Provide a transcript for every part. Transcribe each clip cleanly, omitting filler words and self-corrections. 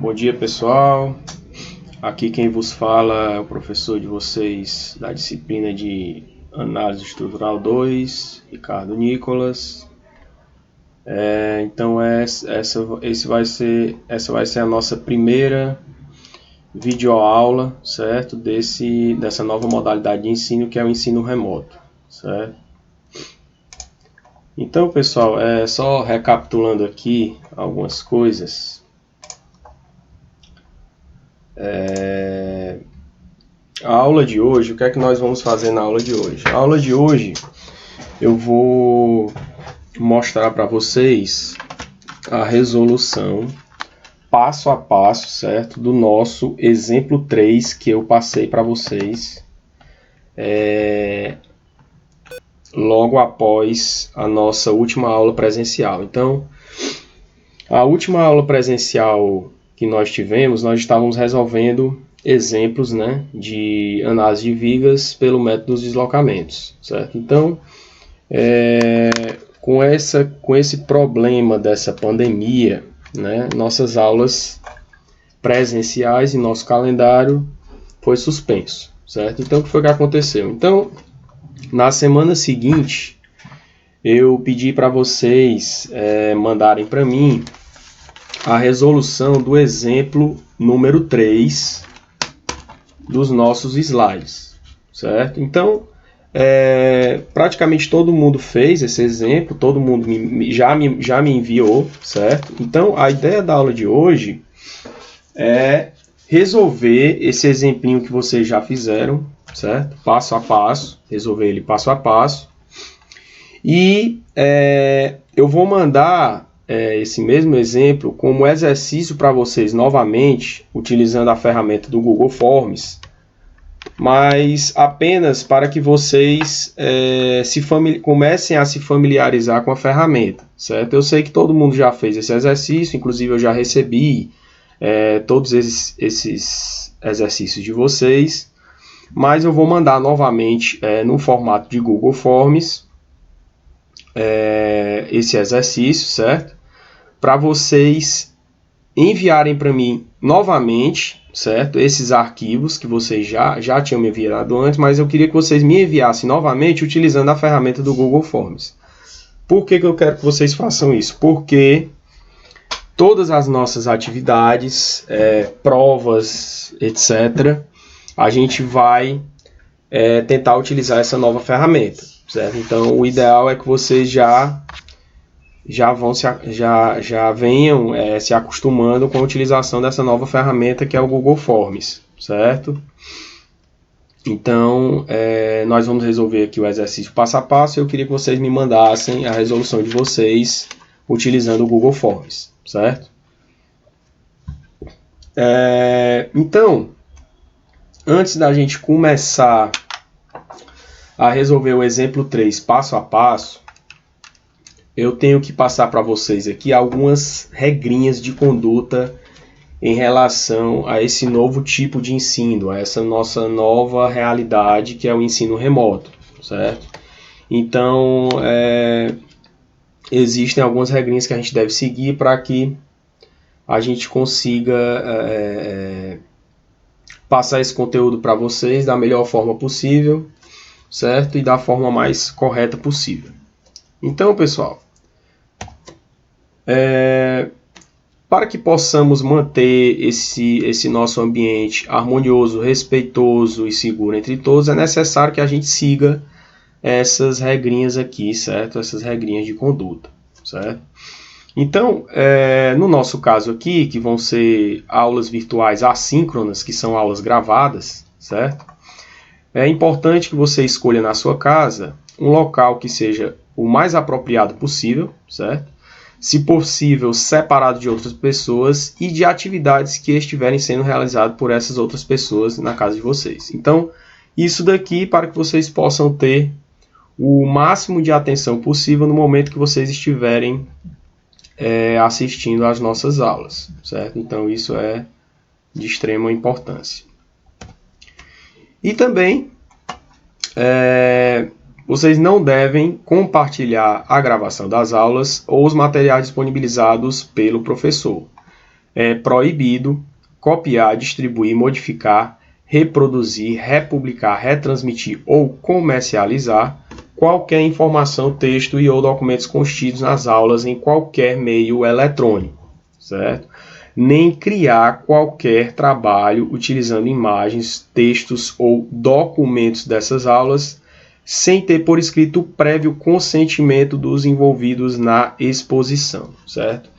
Bom dia, pessoal. Aqui quem vos fala é o professor de vocês da disciplina de Análise Estrutural 2, Ricardo Nicolas. Então essa vai ser a nossa primeira videoaula, certo? Dessa nova modalidade de ensino, que é o ensino remoto, certo? Então, pessoal, só recapitulando aqui algumas coisas. A aula de hoje, o que é que nós vamos fazer na aula de hoje? A aula de hoje eu vou mostrar para vocês a resolução passo a passo, certo? Do nosso exemplo 3 que eu passei para vocês logo após a nossa última aula presencial. Então, a última aula presencial que nós tivemos, nós estávamos resolvendo exemplos, né, de análise de vigas pelo método dos deslocamentos, certo? Então, com esse problema dessa pandemia, né, nossas aulas presenciais e nosso calendário foi suspenso, certo? Então, o que foi que aconteceu? Então, na semana seguinte, eu pedi para vocês mandarem para mim a resolução do exemplo número 3 dos nossos slides, certo? Então, praticamente todo mundo fez esse exemplo, todo mundo já me enviou, certo? Então, a ideia da aula de hoje é resolver esse exemplinho que vocês já fizeram, certo? Passo a passo, resolver ele passo a passo. E eu vou mandar esse mesmo exemplo como exercício para vocês novamente, utilizando a ferramenta do Google Forms, mas apenas para que vocês comecem a se familiarizar com a ferramenta, certo? Eu sei que todo mundo já fez esse exercício, inclusive eu já recebi todos esses exercícios de vocês, mas eu vou mandar novamente no formato de Google Forms esse exercício, certo? Para vocês enviarem para mim novamente, certo? Esses arquivos que vocês já tinham me enviado antes, mas eu queria que vocês me enviassem novamente utilizando a ferramenta do Google Forms. Por que eu quero que vocês façam isso? Porque todas as nossas atividades, provas, etc., a gente vai tentar utilizar essa nova ferramenta, certo? Então, o ideal é que vocês já venham se acostumando com a utilização dessa nova ferramenta que é o Google Forms, certo? Então, nós vamos resolver aqui o exercício passo a passo e eu queria que vocês me mandassem a resolução de vocês utilizando o Google Forms, certo? Então, antes da gente começar a resolver o exemplo 3 passo a passo, eu tenho que passar para vocês aqui algumas regrinhas de conduta em relação a esse novo tipo de ensino, a essa nossa nova realidade que é o ensino remoto, certo? Então, existem algumas regrinhas que a gente deve seguir para que a gente consiga passar esse conteúdo para vocês da melhor forma possível, certo? E da forma mais correta possível. Então, pessoal, para que possamos manter esse nosso ambiente harmonioso, respeitoso e seguro entre todos, é necessário que a gente siga essas regrinhas aqui, certo? Essas regrinhas de conduta, certo? Então, no nosso caso aqui, que vão ser aulas virtuais assíncronas, que são aulas gravadas, certo? É importante que você escolha na sua casa um local que seja o mais apropriado possível, certo? Se possível, separado de outras pessoas e de atividades que estiverem sendo realizadas por essas outras pessoas na casa de vocês. Então, isso daqui para que vocês possam ter o máximo de atenção possível no momento que vocês estiverem assistindo às nossas aulas, certo? Então, isso é de extrema importância. E também, vocês não devem compartilhar a gravação das aulas ou os materiais disponibilizados pelo professor. é proibido copiar, distribuir, modificar, reproduzir, republicar, retransmitir ou comercializar qualquer informação, texto e ou documentos contidos nas aulas em qualquer meio eletrônico, certo? Nem criar qualquer trabalho utilizando imagens, textos ou documentos dessas aulas sem ter por escrito prévio consentimento dos envolvidos na exposição, certo?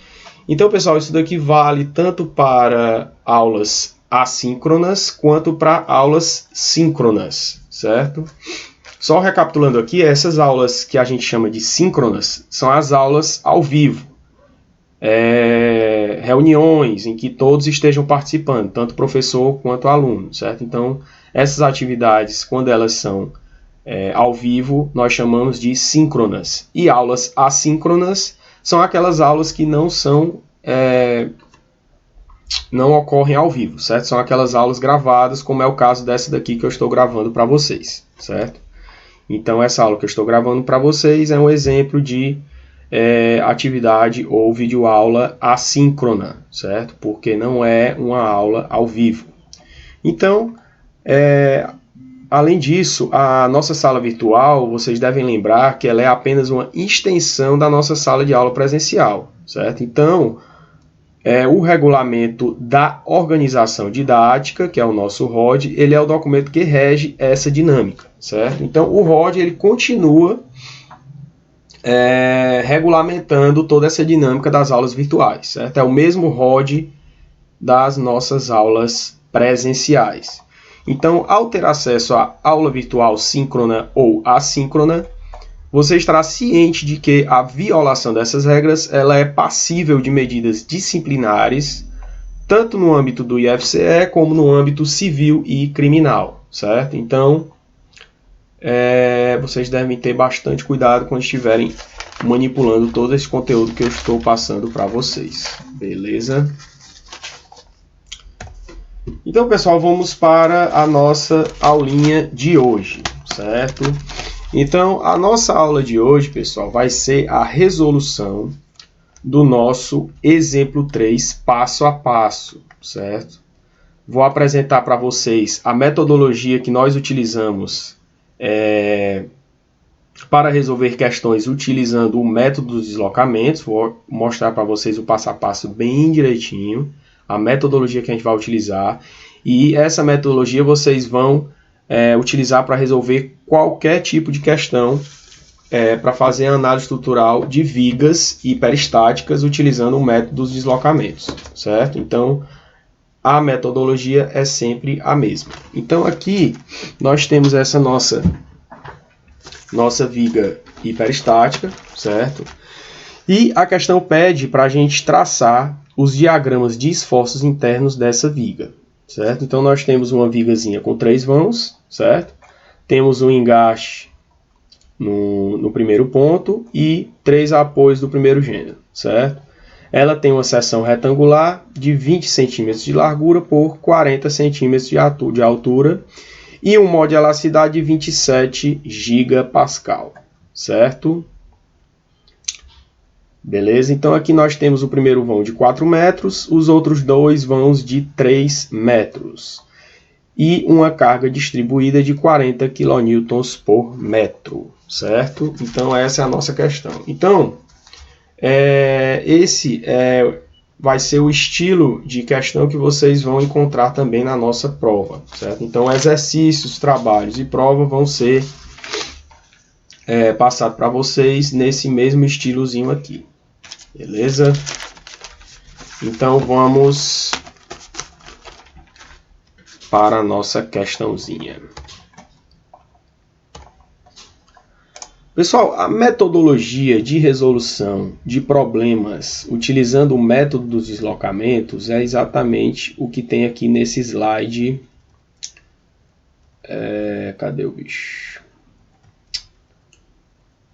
Então, pessoal, isso daqui vale tanto para aulas assíncronas quanto para aulas síncronas, certo? Só recapitulando aqui, essas aulas que a gente chama de síncronas são as aulas ao vivo. Reuniões em que todos estejam participando, tanto professor quanto aluno, certo? Então, essas atividades, quando elas são ao vivo, nós chamamos de síncronas. E aulas assíncronas são aquelas aulas que não ocorrem ao vivo, certo? São aquelas aulas gravadas, como é o caso dessa daqui que eu estou gravando para vocês, certo? Então, essa aula que eu estou gravando para vocês é um exemplo de atividade ou videoaula assíncrona, certo? Porque não é uma aula ao vivo. Então, além disso, a nossa sala virtual, vocês devem lembrar que ela é apenas uma extensão da nossa sala de aula presencial, certo? Então, o regulamento da organização didática, que é o nosso ROD, ele é o documento que rege essa dinâmica, certo? Então, o ROD ele continua regulamentando toda essa dinâmica das aulas virtuais, certo? É o mesmo ROD das nossas aulas presenciais. Então, ao ter acesso à aula virtual síncrona ou assíncrona, você estará ciente de que a violação dessas regras ela é passível de medidas disciplinares, tanto no âmbito do IFCE como no âmbito civil e criminal, certo? Então, vocês devem ter bastante cuidado quando estiverem manipulando todo esse conteúdo que eu estou passando para vocês, beleza? Então, pessoal, vamos para a nossa aulinha de hoje, certo? Então, a nossa aula de hoje, pessoal, vai ser a resolução do nosso exemplo 3, passo a passo, certo? Vou apresentar para vocês a metodologia que nós utilizamos para resolver questões utilizando o método dos deslocamentos. Vou mostrar para vocês o passo a passo bem direitinho, a metodologia que a gente vai utilizar. E essa metodologia vocês vão utilizar para resolver qualquer tipo de questão para fazer a análise estrutural de vigas hiperestáticas utilizando o método dos deslocamentos, certo? Então, a metodologia é sempre a mesma. Então, aqui nós temos essa nossa viga hiperestática, certo? E a questão pede para a gente traçar os diagramas de esforços internos dessa viga, certo? Então, nós temos uma vigazinha com 3 vãos, certo? Temos um engaste no primeiro ponto e 3 apoios do primeiro gênero, certo? Ela tem uma seção retangular de 20 centímetros de largura por 40 centímetros de altura e um mol de elasticidade de 27 gigapascal, certo? Beleza? Então aqui nós temos o primeiro vão de 4 metros, os outros 2 vãos de 3 metros. E uma carga distribuída de 40 kN por metro, certo? Então essa é a nossa questão. Então, esse vai ser o estilo de questão que vocês vão encontrar também na nossa prova, certo? Então, exercícios, trabalhos e prova vão ser passados para vocês nesse mesmo estilozinho aqui, beleza? Então, vamos para a nossa questãozinha. Pessoal, a metodologia de resolução de problemas utilizando o método dos deslocamentos é exatamente o que tem aqui nesse slide. Cadê o bicho?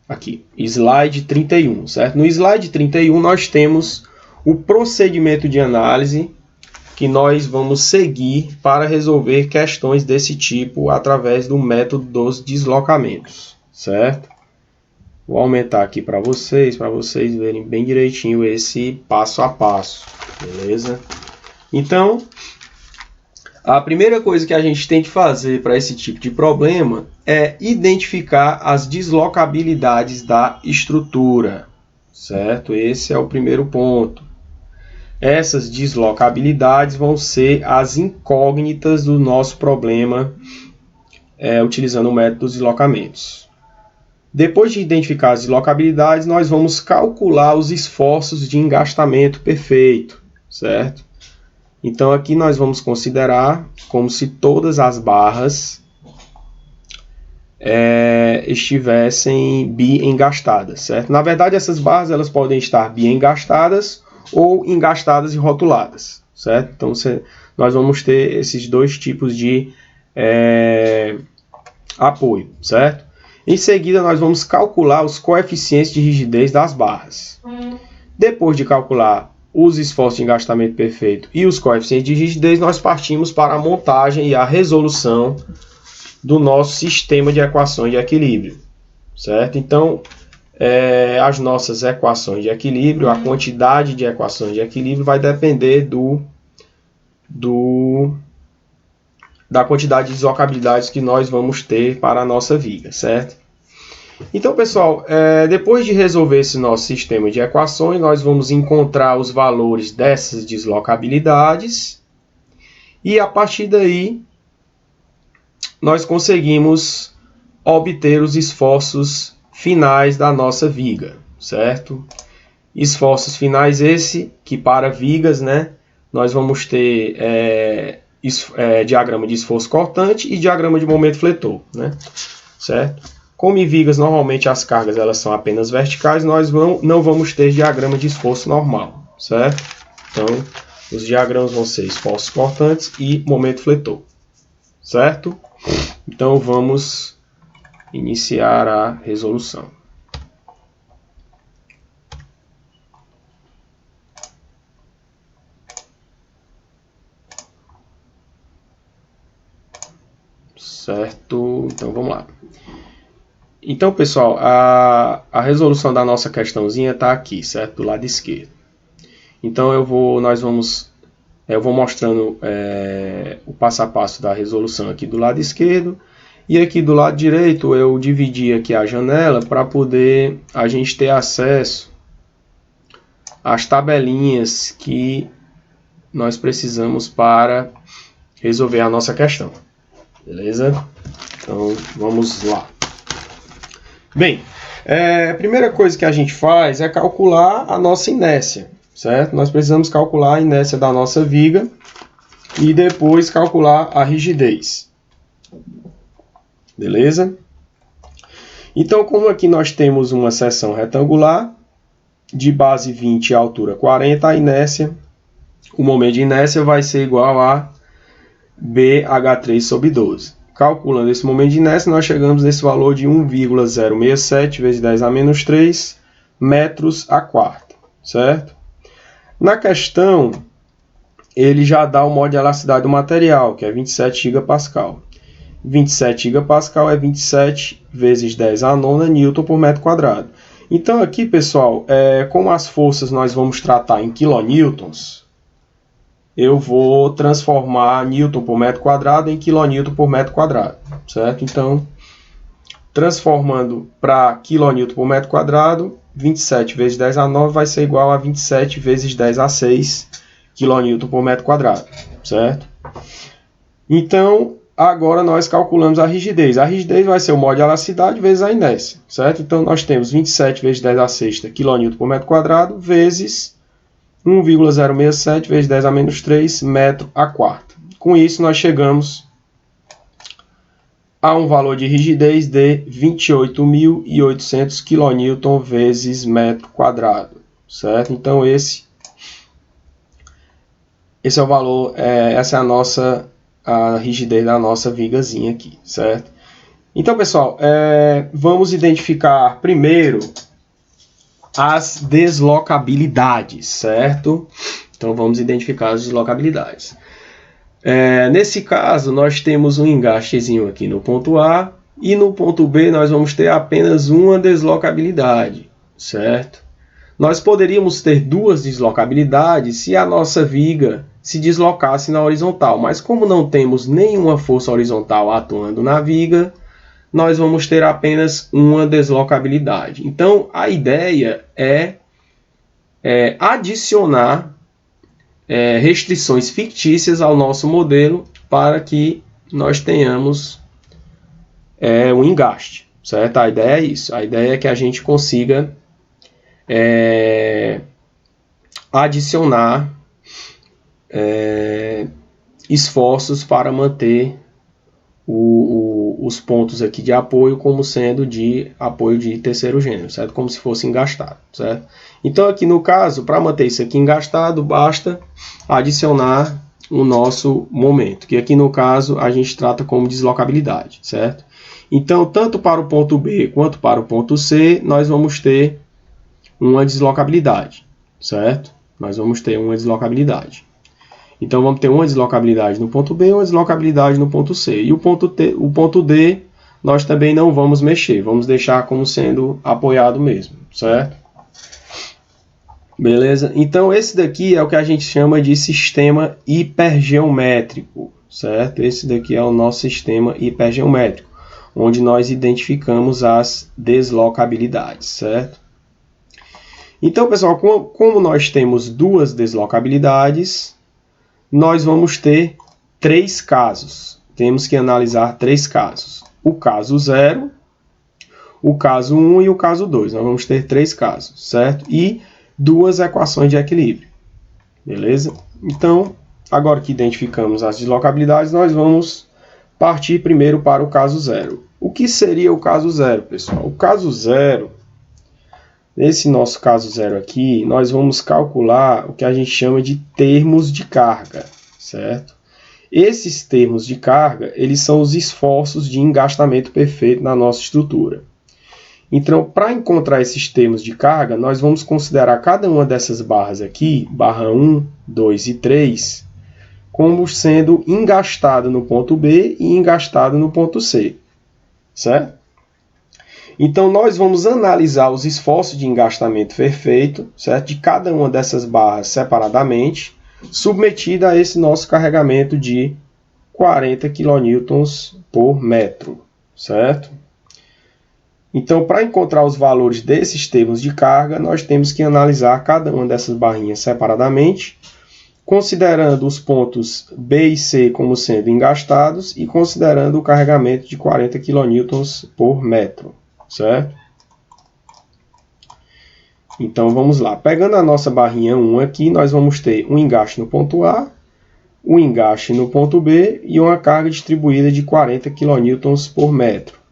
Aqui, slide 31, certo? No slide 31 nós temos o procedimento de análise que nós vamos seguir para resolver questões desse tipo através do método dos deslocamentos, certo? Vou aumentar aqui para vocês verem bem direitinho esse passo a passo, beleza? Então, a primeira coisa que a gente tem que fazer para esse tipo de problema é identificar as deslocabilidades da estrutura, certo? Esse é o primeiro ponto. Essas deslocabilidades vão ser as incógnitas do nosso problema utilizando o método dos deslocamentos. Depois de identificar as deslocabilidades, nós vamos calcular os esforços de engastamento perfeito, certo? Então aqui nós vamos considerar como se todas as barras estivessem bi-engastadas, certo? Na verdade, essas barras elas podem estar bi-engastadas ou engastadas e rotuladas, certo? Então nós vamos ter esses dois tipos de apoio, certo? Em seguida, nós vamos calcular os coeficientes de rigidez das barras. Depois de calcular os esforços de engastamento perfeito e os coeficientes de rigidez, nós partimos para a montagem e a resolução do nosso sistema de equações de equilíbrio, certo? Então, as nossas equações de equilíbrio, a quantidade de equações de equilíbrio vai depender da quantidade de deslocabilidades que nós vamos ter para a nossa viga, certo? Então, pessoal, depois de resolver esse nosso sistema de equações, nós vamos encontrar os valores dessas deslocabilidades e, a partir daí, nós conseguimos obter os esforços finais da nossa viga, certo? Esforços finais esse que para vigas, né, nós vamos ter diagrama de esforço cortante e diagrama de momento fletor, né? Certo? Como em vigas, normalmente as cargas elas são apenas verticais, nós não vamos ter diagrama de esforço normal, certo? Então, os diagramas vão ser esforços cortantes e momento fletor, certo? Então, vamos iniciar a resolução. Certo? Então, vamos lá. Então, pessoal, a resolução da nossa questãozinha está aqui, certo? Do lado esquerdo. Então, eu vou mostrando o passo a passo da resolução aqui do lado esquerdo. E aqui do lado direito, eu dividi aqui a janela para poder a gente ter acesso às tabelinhas que nós precisamos para resolver a nossa questão. Beleza? Então, vamos lá. Bem, a primeira coisa que a gente faz é calcular a nossa inércia, certo? Nós precisamos calcular a inércia da nossa viga e depois calcular a rigidez. Beleza? Então, como aqui nós temos uma seção retangular, de base 20 e altura 40, a inércia, o momento de inércia vai ser igual a BH3 sobre 12. Calculando esse momento de inércia, nós chegamos nesse valor de 1,067 vezes 10 a menos 3 metros a quarta, certo? Na questão, ele já dá o modo de elasticidade do material, que é 27 gigapascal. 27 gigapascal é 27 vezes 10 a nona newton por metro quadrado. Então aqui, pessoal, como as forças nós vamos tratar em quilonewtons, eu vou transformar newton por metro quadrado em quilonewton por metro quadrado, certo? Então, transformando para quilonewton por metro quadrado, 27 vezes 10 a 9 vai ser igual a 27 vezes 10 a 6 quilonewton por metro quadrado, certo? Então, agora nós calculamos a rigidez. A rigidez vai ser o modo de elasticidade vezes a inércia, certo? Então, nós temos 27 vezes 10 a sexta quilonewton por metro quadrado vezes 1,067 vezes 10 a menos 3 metro a quarta. Com isso, nós chegamos a um valor de rigidez de 28.800 kN vezes metro quadrado, certo? Então, esse é o valor, essa é a rigidez da nossa vigazinha aqui, certo? Então, pessoal, vamos identificar primeiro as deslocabilidades, certo? Então, vamos identificar as deslocabilidades. Nesse caso, nós temos um engastezinho aqui no ponto A E no ponto B nós vamos ter apenas uma deslocabilidade, certo? Nós poderíamos ter duas deslocabilidades se a nossa viga se deslocasse na horizontal, mas como não temos nenhuma força horizontal atuando na viga, nós vamos ter apenas uma deslocabilidade. Então, a ideia é adicionar restrições fictícias ao nosso modelo para que nós tenhamos um engaste, certo? A ideia é isso. A ideia é que a gente consiga adicionar esforços para manter os pontos aqui de apoio como sendo de apoio de terceiro gênero, certo? Como se fosse engastado, certo? Então aqui no caso, para manter isso aqui engastado, basta adicionar o nosso momento, que aqui no caso a gente trata como deslocabilidade, certo? Então, tanto para o ponto B quanto para o ponto C, nós vamos ter uma deslocabilidade, certo? Nós vamos ter uma deslocabilidade. Então, vamos ter uma deslocabilidade no ponto B e uma deslocabilidade no ponto C. E o ponto D, nós também não vamos mexer. Vamos deixar como sendo apoiado mesmo, certo? Beleza? Então, esse daqui é o que a gente chama de sistema hipergeométrico, certo? Esse daqui é o nosso sistema hipergeométrico, onde nós identificamos as deslocabilidades, certo? Então, pessoal, como nós temos duas deslocabilidades, nós vamos ter três casos. Temos que analisar três casos. O caso 0, o caso 1 e o caso 2. Nós vamos ter três casos, certo? E duas equações de equilíbrio. Beleza? Então, agora que identificamos as deslocabilidades, nós vamos partir primeiro para o caso 0. O que seria o caso 0, pessoal? O caso 0, nesse nosso caso 0 aqui, nós vamos calcular o que a gente chama de termos de carga, certo? Esses termos de carga, eles são os esforços de engastamento perfeito na nossa estrutura. Então, para encontrar esses termos de carga, nós vamos considerar cada uma dessas barras aqui, barra 1, 2 e 3, como sendo engastada no ponto B e engastada no ponto C, certo? Então, nós vamos analisar os esforços de engastamento perfeito, certo? De cada uma dessas barras separadamente, submetida a esse nosso carregamento de 40 kN por metro, certo? Então, para encontrar os valores desses termos de carga, nós temos que analisar cada uma dessas barrinhas separadamente, considerando os pontos B e C como sendo engastados e considerando o carregamento de 40 kN por metro, certo? Então, vamos lá. Pegando a nossa barrinha 1 aqui, nós vamos ter um engaste no ponto A, um engaste no ponto B e uma carga distribuída de 40 kN por metro.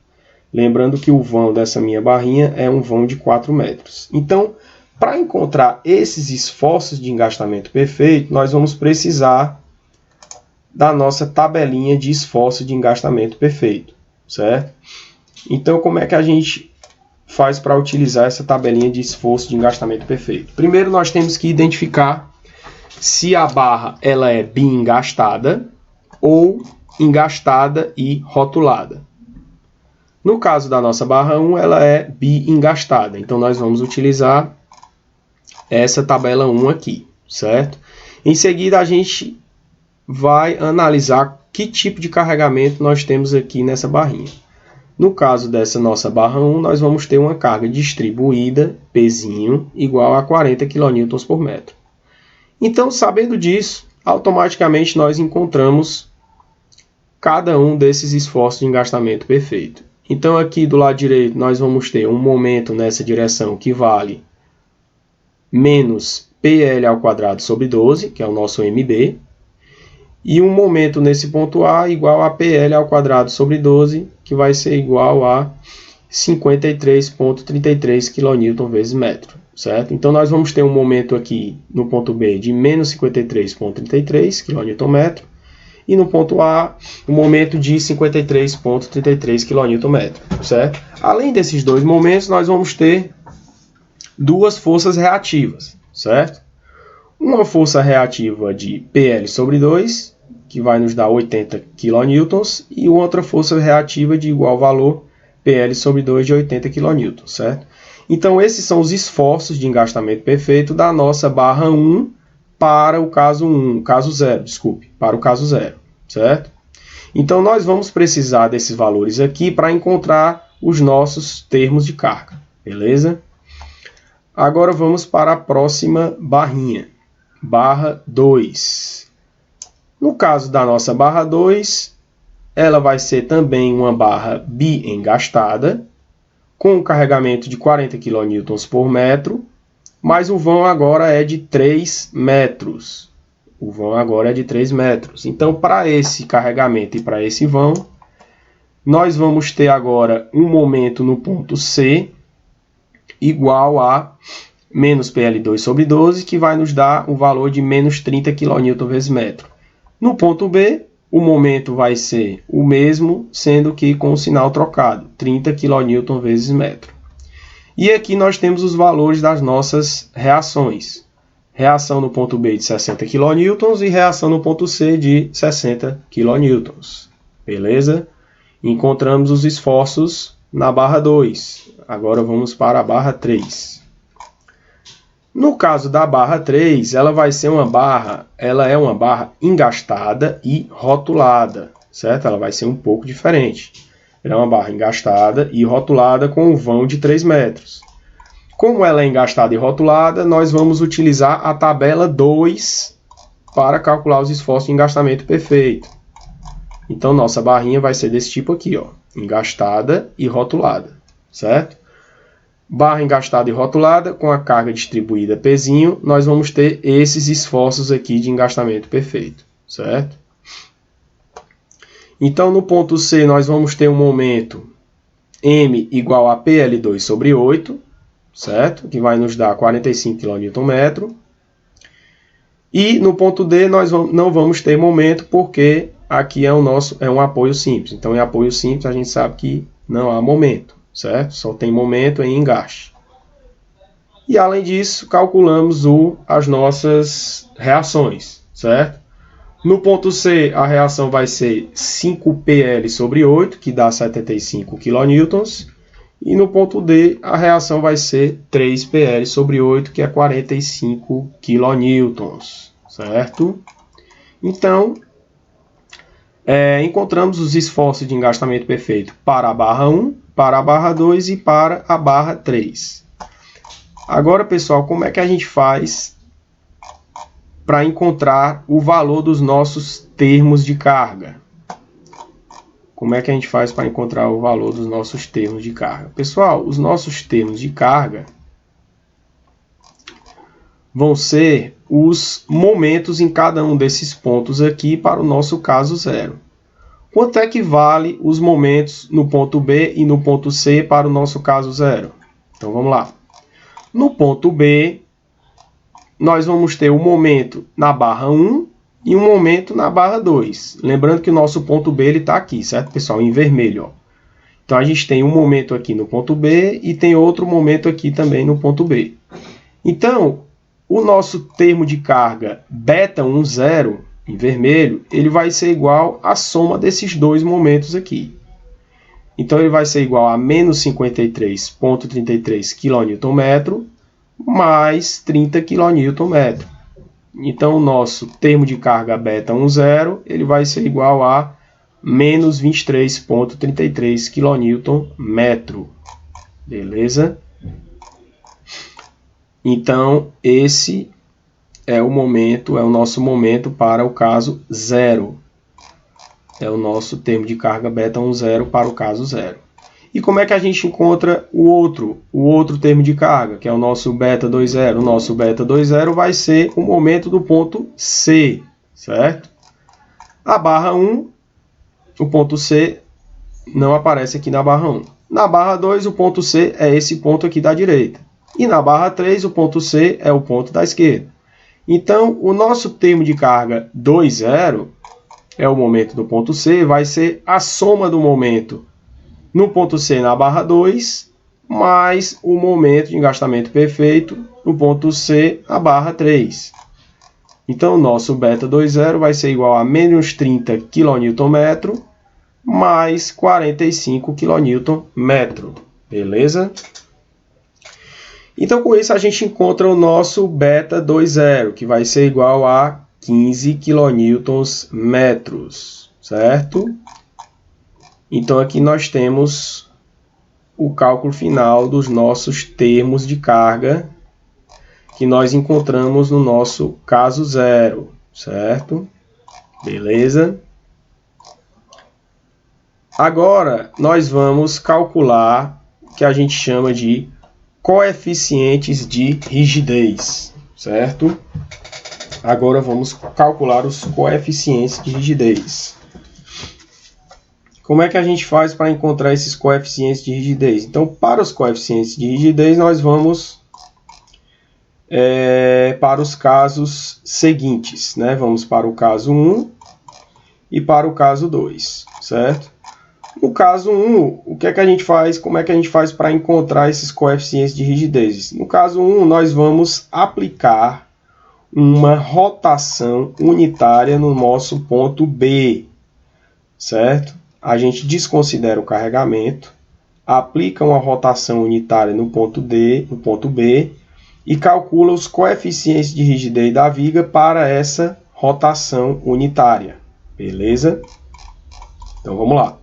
Lembrando que o vão dessa minha barrinha é um vão de 4 metros. Então, para encontrar esses esforços de engastamento perfeito, nós vamos precisar da nossa tabelinha de esforço de engastamento perfeito, certo? Então, como é que a gente faz para utilizar essa tabelinha de esforço de engastamento perfeito? Primeiro, nós temos que identificar se a barra ela é bi-engastada ou engastada e rotulada. No caso da nossa barra 1, ela é bi-engastada. Então, nós vamos utilizar essa tabela 1 aqui, certo? Em seguida, a gente vai analisar que tipo de carregamento nós temos aqui nessa barrinha. No caso dessa nossa barra 1, nós vamos ter uma carga distribuída, pezinho, igual a 40 kN por metro. Então, sabendo disso, automaticamente nós encontramos cada um desses esforços de engastamento perfeito. Então, aqui do lado direito, nós vamos ter um momento nessa direção que vale menos PL ao quadrado sobre 12, que é o nosso MB, e um momento nesse ponto A igual a PL ao quadrado sobre 12, que vai ser igual a 53,33 kN vezes metro, certo? Então, nós vamos ter um momento aqui no ponto B de menos 53,33 kN metro, e no ponto A, um momento de 53,33 kN, certo? Além desses dois momentos, nós vamos ter duas forças reativas, certo? Uma força reativa de PL sobre 2 que vai nos dar 80 kN, e outra força reativa de igual valor, PL sobre 2 de 80 kN, certo? Então, esses são os esforços de engastamento perfeito da nossa barra 1 para o caso 0, para o caso 0, certo? Então, nós vamos precisar desses valores aqui para encontrar os nossos termos de carga, beleza? Agora vamos para a próxima barrinha, barra 2. No caso da nossa barra 2, ela vai ser também uma barra bi-engastada, com um carregamento de 40 kN por metro, mas o vão agora é de 3 metros. O vão agora é de 3 metros. Então, para esse carregamento e para esse vão, nós vamos ter agora um momento no ponto C igual a menos PL2 sobre 12, que vai nos dar o valor de menos 30 kN vezes metro. No ponto B, o momento vai ser o mesmo, sendo que com o sinal trocado, 30 kN vezes metro. E aqui nós temos os valores das nossas reações. Reação no ponto B de 60 kN e reação no ponto C de 60 kN. Beleza? Encontramos os esforços na barra 2. Agora vamos para a barra 3. No caso da barra 3, ela vai ser uma barra, ela é uma barra engastada e rotulada, certo? Ela vai ser um pouco diferente. Ela é uma barra engastada e rotulada com um vão de 3 metros. Como ela é engastada e rotulada, nós vamos utilizar a tabela 2 para calcular os esforços de engastamento perfeito. Então, nossa barrinha vai ser desse tipo aqui, ó, engastada e rotulada, certo? Barra engastada e rotulada, com a carga distribuída Pzinho, nós vamos ter esses esforços aqui de engastamento perfeito, certo? Então, no ponto C, nós vamos ter um momento M igual a PL2 sobre 8, certo? Que vai nos dar 45 kN/m. E no ponto D, nós não vamos ter momento, porque aqui é um apoio simples. Então, em apoio simples, a gente sabe que não há momento, certo? Só tem momento em engaste. E, além disso, calculamos as nossas reações, certo? No ponto C, a reação vai ser 5PL sobre 8, que dá 75 kN. E no ponto D, a reação vai ser 3PL sobre 8, que é 45 kN, certo? Então, encontramos os esforços de engastamento perfeito para a barra 1, para a barra 2 e para a barra 3. Agora, pessoal, como é que a gente faz para encontrar o valor dos nossos termos de carga? Como é que a gente faz para encontrar o valor dos nossos termos de carga? Pessoal, os nossos termos de carga vão ser os momentos em cada um desses pontos aqui para o nosso caso 0. Quanto é que vale os momentos no ponto B e no ponto C para o nosso caso 0? Então, vamos lá. No ponto B, nós vamos ter um momento na barra 1 e um momento na barra 2. Lembrando que o nosso ponto B está aqui, certo, pessoal? Em vermelho, ó. Então, a gente tem um momento aqui no ponto B e tem outro momento aqui também no ponto B. Então, o nosso termo de carga beta 10, em vermelho, ele vai ser igual à soma desses dois momentos aqui. Então, ele vai ser igual a menos 53,33 kN/m mais 30 kN/m. Então, o nosso termo de carga beta 10, ele vai ser igual a menos 23,33 kN/m. Beleza? Então, esse é o nosso momento para o caso 0. É o nosso termo de carga beta 10 para o caso 0. E como é que a gente encontra o outro termo de carga, que é o nosso beta 20? O nosso beta 20 vai ser o momento do ponto C, certo? A barra 1, o ponto C não aparece aqui na barra 1. Na barra 2, o ponto C é esse ponto aqui da direita. E na barra 3, o ponto C é o ponto da esquerda. Então, o nosso termo de carga 20 é o momento do ponto C, vai ser a soma do momento no ponto C na barra 2, mais o momento de engastamento perfeito no ponto C na barra 3. Então, o nosso beta 2.0 vai ser igual a menos 30 kN mais 45 kN. Beleza? Então, com isso, a gente encontra o nosso beta 2.0, que vai ser igual a 15 kN, certo? Então, aqui nós temos o cálculo final dos nossos termos de carga que nós encontramos no nosso caso zero, certo? Beleza? Agora, nós vamos calcular o que a gente chama de coeficientes de rigidez, certo? Agora vamos calcular os coeficientes de rigidez. Como é que a gente faz para encontrar esses coeficientes de rigidez? Então, para os coeficientes de rigidez, nós vamos para os casos seguintes, né? Vamos para o caso 1 e para o caso 2, certo? No caso 1, o que é que a gente faz? Como é que a gente faz para encontrar esses coeficientes de rigidez? No caso 1, nós vamos aplicar uma rotação unitária no nosso ponto B, certo? A gente desconsidera o carregamento, aplica uma rotação unitária no ponto B, e calcula os coeficientes de rigidez da viga para essa rotação unitária. Beleza? Então vamos lá.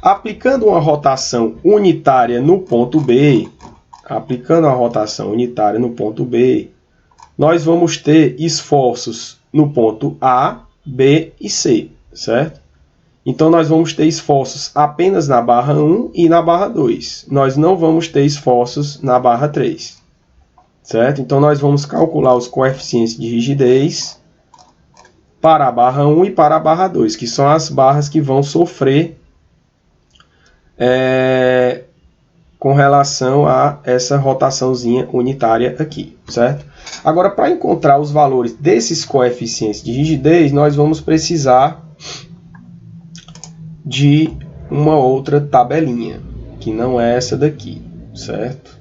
Aplicando uma rotação unitária no ponto B, nós vamos ter esforços no ponto A, B e C, certo? Então nós vamos ter esforços apenas na barra 1 e na barra 2. Nós não vamos ter esforços na barra 3. Certo? Então, nós vamos calcular os coeficientes de rigidez para a barra 1 e para a barra 2, que são as barras que vão sofrer com relação a essa rotaçãozinha unitária aqui, certo? Agora, para encontrar os valores desses coeficientes de rigidez, nós vamos precisar de uma outra tabelinha, que não é essa daqui, certo?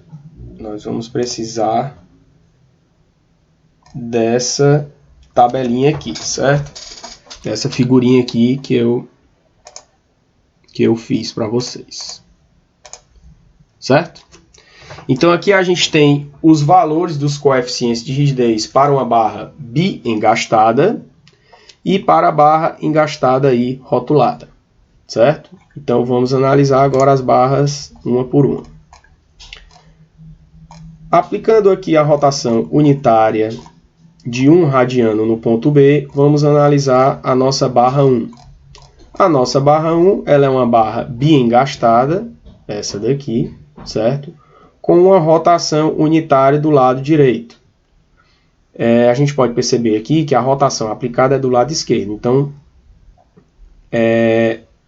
Nós vamos precisar dessa tabelinha aqui, certo? Dessa figurinha aqui que eu fiz para vocês, certo? Então aqui a gente tem os valores dos coeficientes de rigidez para uma barra bi-engastada e para a barra engastada e rotulada, certo? Então vamos analisar agora as barras uma por uma. Aplicando aqui a rotação unitária de 1 radiano no ponto B, vamos analisar a nossa barra 1. A nossa barra 1 ela é uma barra bi-engastada, essa daqui, certo? Com uma rotação unitária do lado direito. A gente pode perceber aqui que a rotação aplicada é do lado esquerdo. Então,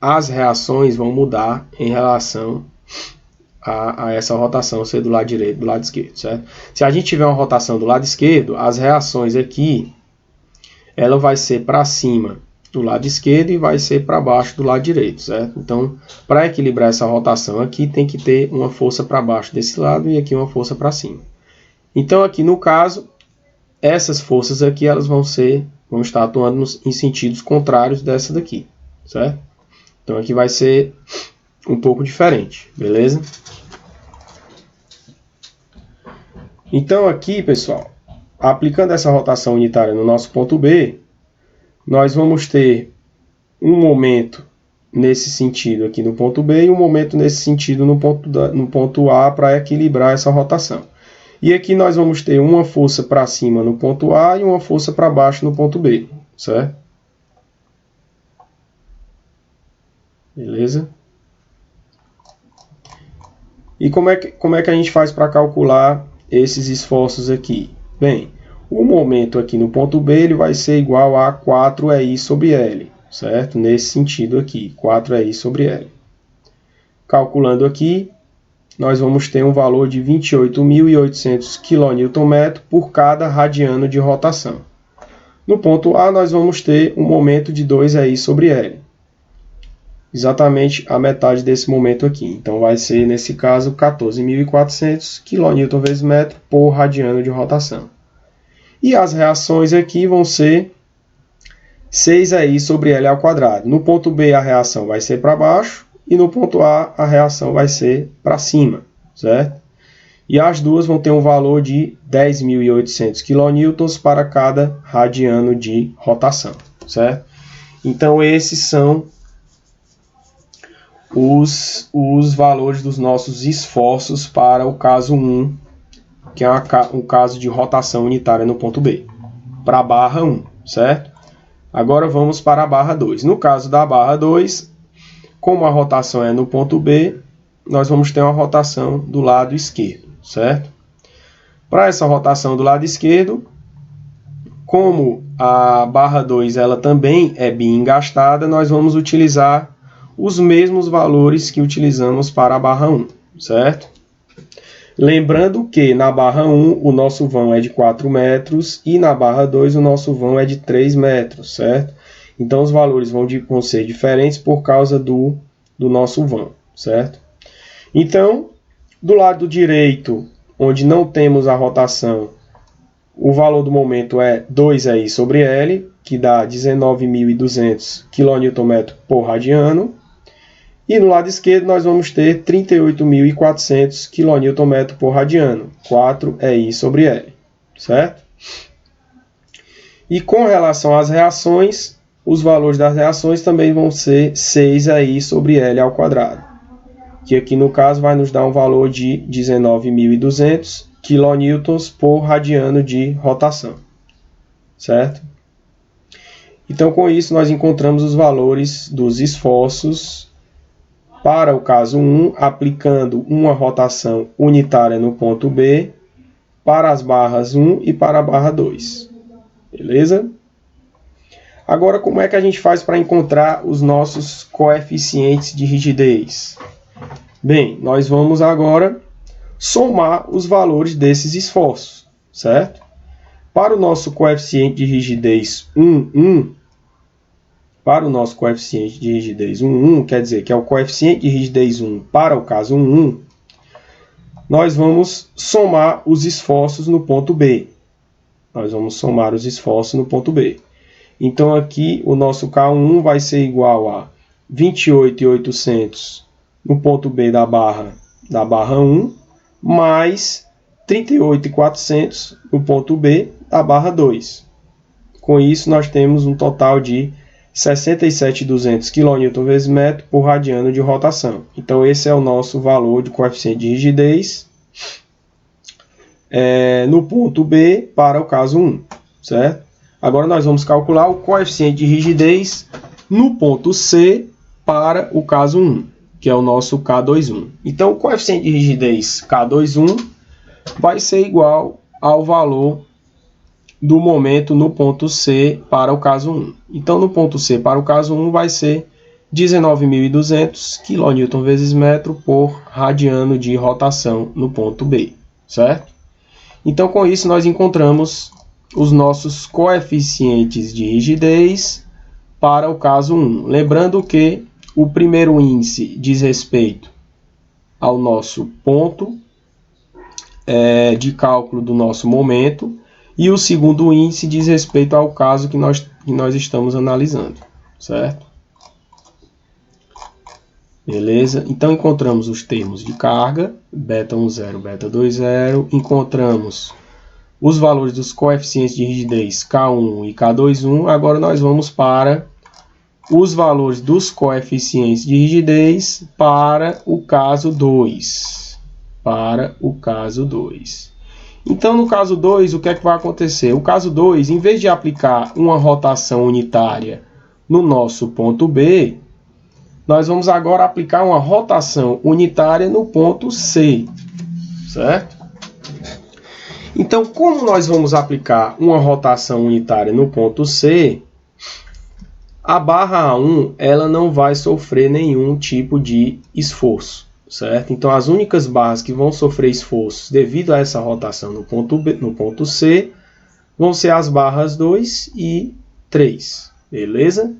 as reações vão mudar em relação a essa rotação ser do lado direito, do lado esquerdo, certo? Se a gente tiver uma rotação do lado esquerdo, as reações aqui, ela vai ser para cima do lado esquerdo e vai ser para baixo do lado direito, certo? Então, para equilibrar essa rotação aqui, tem que ter uma força para baixo desse lado e aqui uma força para cima. Então, aqui no caso, essas forças aqui, elas vão estar atuando em sentidos contrários dessa daqui, certo? Então, aqui vai ser um pouco diferente, beleza? Então aqui, pessoal, aplicando essa rotação unitária no nosso ponto B, nós vamos ter um momento nesse sentido aqui no ponto B e um momento nesse sentido no ponto A para equilibrar essa rotação. E aqui nós vamos ter uma força para cima no ponto A e uma força para baixo no ponto B, certo? Beleza? E como é que a gente faz para calcular esses esforços aqui? Bem, o momento aqui no ponto B ele vai ser igual a 4EI sobre L, certo? Nesse sentido aqui, 4EI sobre L. Calculando aqui, nós vamos ter um valor de 28.800 kN por cada radiano de rotação. No ponto A, nós vamos ter um momento de 2EI sobre L. Exatamente a metade desse momento aqui. Então, vai ser, nesse caso, 14.400 kN vezes metro por radiano de rotação. E as reações aqui vão ser 6i sobre L ao quadrado. No ponto B a reação vai ser para baixo e no ponto A reação vai ser para cima, certo? E as duas vão ter um valor de 10.800 kN para cada radiano de rotação, certo? Então esses são os valores dos nossos esforços para o caso 1, que é o caso de rotação unitária no ponto B, para a barra 1, certo? Agora vamos para a barra 2. No caso da barra 2, como a rotação é no ponto B, nós vamos ter uma rotação do lado esquerdo, certo? Para essa rotação do lado esquerdo, como a barra 2 ela também é bi-engastada, nós vamos utilizar os mesmos valores que utilizamos para a barra 1, certo? Lembrando que na barra 1 o nosso vão é de 4 metros e na barra 2 o nosso vão é de 3 metros, certo? Então os valores vão ser diferentes por causa do nosso vão, certo? Então, do lado direito, onde não temos a rotação, o valor do momento é 2i sobre L, que dá 19.200 kN por radiano. E no lado esquerdo nós vamos ter 38.400 kN por radiano, 4i sobre L, certo? E com relação às reações, os valores das reações também vão ser 6i sobre L ao quadrado, que aqui no caso vai nos dar um valor de 19.200 kN por radiano de rotação, certo? Então com isso nós encontramos os valores dos esforços para o caso 1, aplicando uma rotação unitária no ponto B, para as barras 1 e para a barra 2. Beleza? Agora, como é que a gente faz para encontrar os nossos coeficientes de rigidez? Bem, nós vamos agora somar os valores desses esforços, certo? Para o nosso coeficiente de rigidez 1, para o nosso coeficiente de rigidez 1, quer dizer que é o coeficiente de rigidez 1 para o caso 1, nós vamos somar os esforços no ponto B. Nós vamos somar os esforços no ponto B. Então aqui o nosso K1 vai ser igual a 28.800 no ponto B da barra 1, mais 38.400 no ponto B da barra 2. Com isso nós temos um total de 67.200 kN vezes metro por radiano de rotação. Então esse é o nosso valor de coeficiente de rigidez no ponto B para o caso 1, certo? Agora nós vamos calcular o coeficiente de rigidez no ponto C para o caso 1, que é o nosso K21. Então o coeficiente de rigidez K21 vai ser igual ao valor do momento no ponto C para o caso 1. Então, no ponto C para o caso 1 vai ser 19.200 kN vezes metro por radiano de rotação no ponto B, certo? Então, com isso, nós encontramos os nossos coeficientes de rigidez para o caso 1. Lembrando que o primeiro índice diz respeito ao nosso ponto de cálculo do nosso momento, e o segundo índice diz respeito ao caso que nós estamos analisando, certo? Beleza? Então, encontramos os termos de carga, beta 10, beta 20, encontramos os valores dos coeficientes de rigidez K1 e K21. Agora nós vamos para os valores dos coeficientes de rigidez para o caso 2. Então, no caso 2, o que é que vai acontecer? O caso 2, em vez de aplicar uma rotação unitária no nosso ponto B, nós vamos agora aplicar uma rotação unitária no ponto C, certo? Então, como nós vamos aplicar uma rotação unitária no ponto C, a barra 1 ela não vai sofrer nenhum tipo de esforço, certo? Então, as únicas barras que vão sofrer esforços devido a essa rotação no ponto C vão ser as barras 2 e 3, beleza?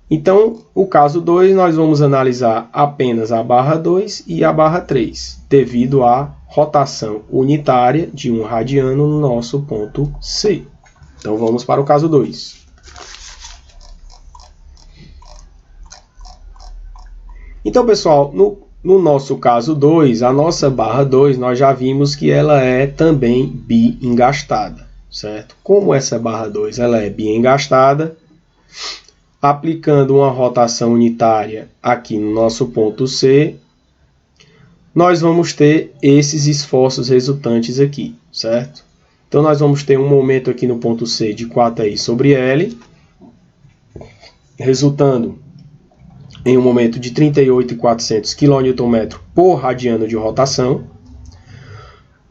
Então, o caso 2, nós vamos analisar apenas a barra 2 e a barra 3, devido à rotação unitária de 1 radiano no nosso ponto C. Então vamos para o caso 2. Então, pessoal, no nosso caso 2, a nossa barra 2, nós já vimos que ela é também bi-engastada, certo? Como essa barra 2 ela é bi-engastada, aplicando uma rotação unitária aqui no nosso ponto C, nós vamos ter esses esforços resultantes aqui, certo? Então, nós vamos ter um momento aqui no ponto C de 4I sobre L, resultando em um momento de 38.400 kN por radiano de rotação.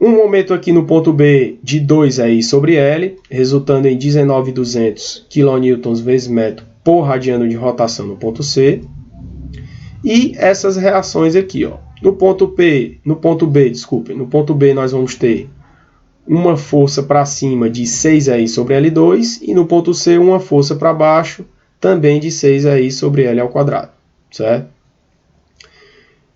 Um momento aqui no ponto B de 2I sobre L, resultando em 19.200 kN vezes metro por radiano de rotação no ponto C. E essas reações aqui, ó. No ponto B, nós vamos ter uma força para cima de 6I sobre L2 e no ponto C uma força para baixo também de 6I sobre L ao quadrado, certo?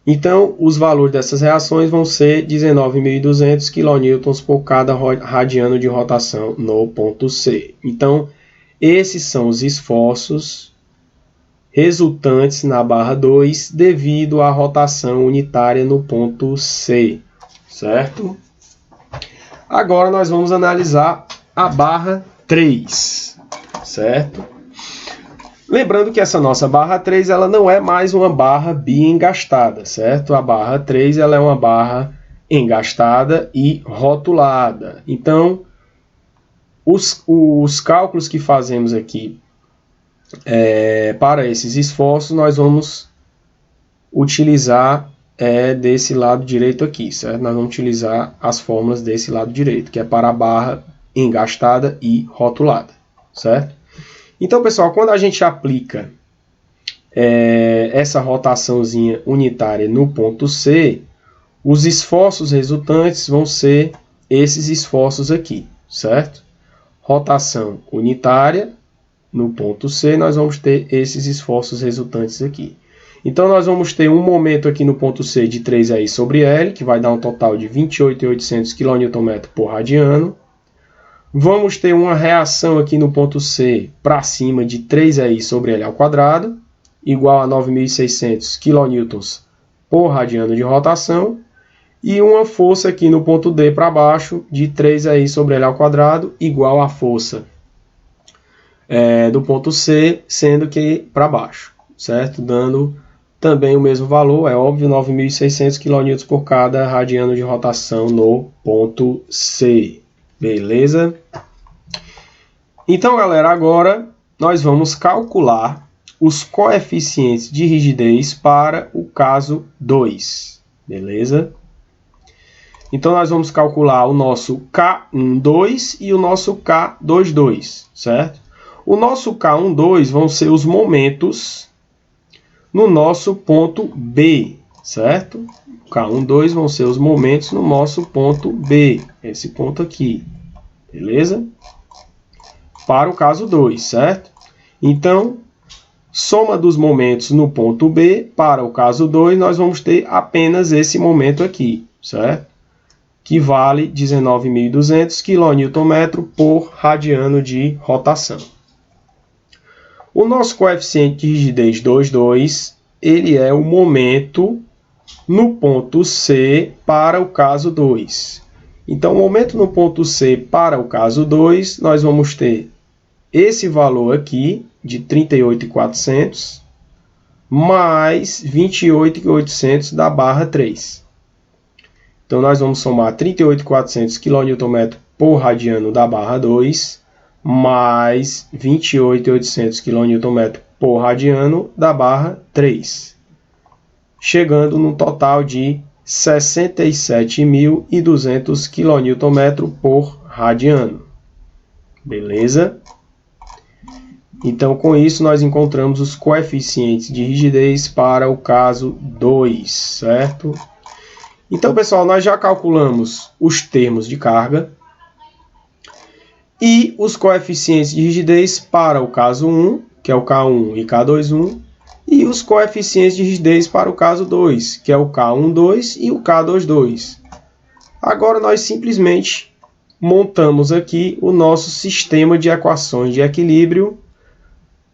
Então, os valores dessas reações vão ser 19.200 kN por cada radiano de rotação no ponto C. Então, esses são os esforços resultantes na barra 2 devido à rotação unitária no ponto C, certo? Agora nós vamos analisar a barra 3, certo? Lembrando que essa nossa barra 3 ela não é mais uma barra bi-engastada, certo? A barra 3 ela é uma barra engastada e rotulada. Então, os cálculos que fazemos aqui para esses esforços, nós vamos utilizar desse lado direito aqui, certo? Nós vamos utilizar as fórmulas desse lado direito, que é para a barra engastada e rotulada, certo? Então, pessoal, quando a gente aplica essa rotaçãozinha unitária no ponto C, os esforços resultantes vão ser esses esforços aqui, certo? Rotação unitária no ponto C, nós vamos ter esses esforços resultantes aqui. Então, nós vamos ter um momento aqui no ponto C de 3I sobre L, que vai dar um total de 28.800 kN por radiano. Vamos ter uma reação aqui no ponto C para cima de 3I sobre L ao quadrado, igual a 9.600 kN por radiano de rotação. E uma força aqui no ponto D para baixo de 3I sobre L ao quadrado, igual à força do ponto C, sendo que para baixo, certo? Dando também o mesmo valor, é óbvio, 9.600 kN por cada radiano de rotação no ponto C. Beleza? Então, galera, agora nós vamos calcular os coeficientes de rigidez para o caso 2. Beleza? Então, nós vamos calcular o nosso K12 e o nosso K22, certo? O nosso K12 vão ser os momentos no nosso ponto B, certo? K12 vão ser os momentos no nosso ponto B, esse ponto aqui, beleza? Para o caso 2, certo? Então, soma dos momentos no ponto B para o caso 2, nós vamos ter apenas esse momento aqui, certo? Que vale 19.200 kN por radiano de rotação. O nosso coeficiente de rigidez 2,2, ele é o momento no ponto C para o caso 2. Então, o momento no ponto C para o caso 2, nós vamos ter esse valor aqui de 38.400 mais 28.800 da barra 3. Então, nós vamos somar 38.400 kN por radiano da barra 2 mais 28.800 kN por radiano da barra 3, chegando num total de 67.200 kN por radiano. Beleza? Então, com isso, nós encontramos os coeficientes de rigidez para o caso 2, certo? Então, pessoal, nós já calculamos os termos de carga e os coeficientes de rigidez para o caso 1, que é o K1 e K21, e os coeficientes de rigidez para o caso 2, que é o K12 e o K22. Agora nós simplesmente montamos aqui o nosso sistema de equações de equilíbrio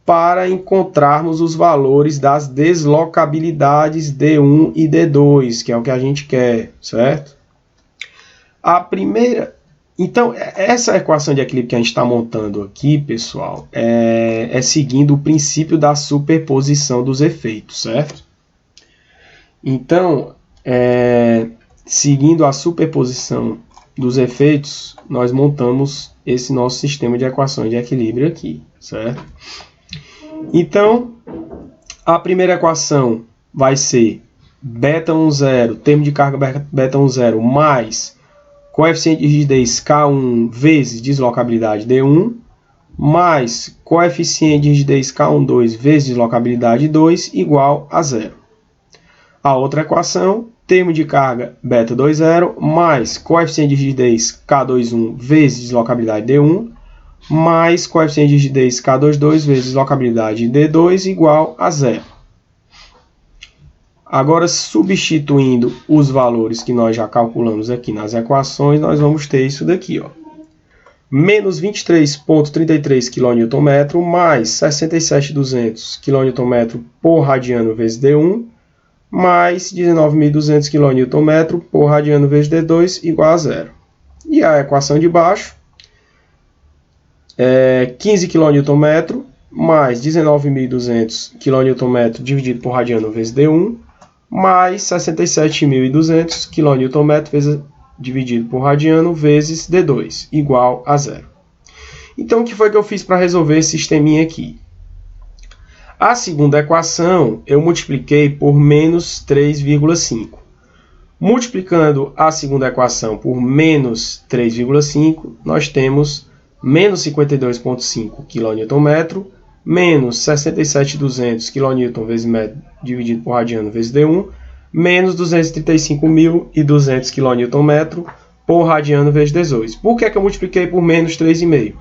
para encontrarmos os valores das deslocabilidades D1 e D2, que é o que a gente quer, certo? Então, essa equação de equilíbrio que a gente está montando aqui, pessoal, é seguindo o princípio da superposição dos efeitos, certo? Então, seguindo a superposição dos efeitos, nós montamos esse nosso sistema de equações de equilíbrio aqui, certo? Então, a primeira equação vai ser beta 10, termo de carga beta 10 mais coeficiente de rigidez K1 vezes deslocabilidade D1, mais coeficiente de rigidez K12 vezes deslocabilidade 2 igual a 0. A outra equação, termo de carga beta 20 mais coeficiente de rigidez K21 vezes deslocabilidade D1, mais coeficiente de rigidez K22 vezes deslocabilidade D2 igual a 0. Agora, substituindo os valores que nós já calculamos aqui nas equações, nós vamos ter isso daqui, ó. Menos 23,33 kN mais 67.200 kN por radiano vezes D1, mais 19.200 kN por radiano vezes D2 igual a 0. E a equação de baixo, 15 kN mais 19.200 kN dividido por radiano vezes D1, mais 67.200 kN dividido por radiano vezes D2, igual a 0. Então, o que foi que eu fiz para resolver esse sisteminha aqui? A segunda equação, eu multipliquei por menos 3,5. Multiplicando a segunda equação por menos 3,5, nós temos menos 52,5 kN, menos 67.200 kN vezes metro dividido por radiano vezes D1, menos 235.200 kN por radiano vezes D2. Por que eu multipliquei por menos 3,5?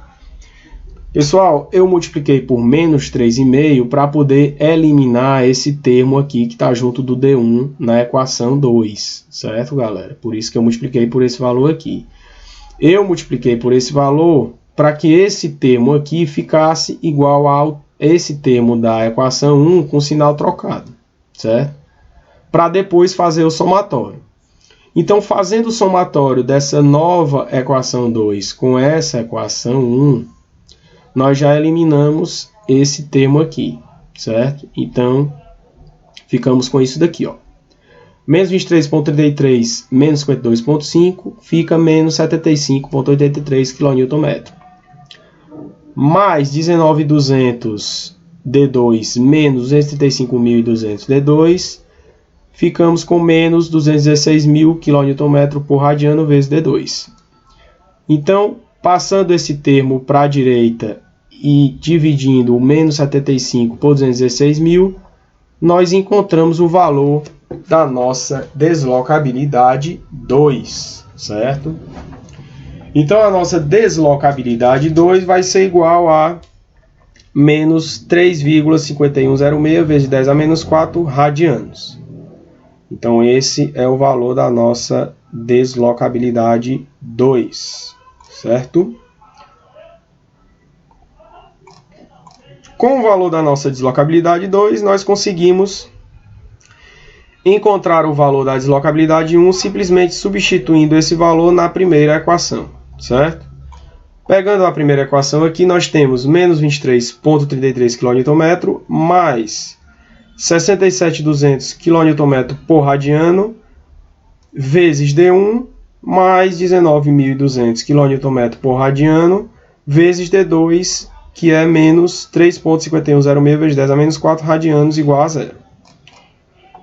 Pessoal, eu multipliquei por menos 3,5 para poder eliminar esse termo aqui que está junto do D1 na equação 2, certo, galera? Por isso que eu multipliquei por esse valor aqui. Eu multipliquei por esse valor para que esse termo aqui ficasse igual a esse termo da equação 1 com sinal trocado, certo? Para depois fazer o somatório. Então, fazendo o somatório dessa nova equação 2 com essa equação 1, nós já eliminamos esse termo aqui, certo? Então, ficamos com isso daqui, ó. Menos 23,33 menos 52,5 fica menos 75,83 kN. Mais 19.200 D2 menos 235.200 D2, ficamos com menos 216.000 kN por radiano vezes D2. Então, passando esse termo para a direita e dividindo o menos 75 por 216.000, nós encontramos o valor da nossa deslocabilidade 2, certo? Então, a nossa deslocabilidade 2 vai ser igual a menos 3,5106 vezes 10 a menos 4 radianos. Então, esse é o valor da nossa deslocabilidade 2, certo? Com o valor da nossa deslocabilidade 2, nós conseguimos encontrar o valor da deslocabilidade 1 simplesmente substituindo esse valor na primeira equação, certo? Pegando a primeira equação aqui, nós temos menos 23,33 kN mais 67.200 kN por radiano vezes D1 mais 19.200 kN por radiano vezes D2, que é menos 3,5106 vezes 10 a menos 4 radianos igual a 0.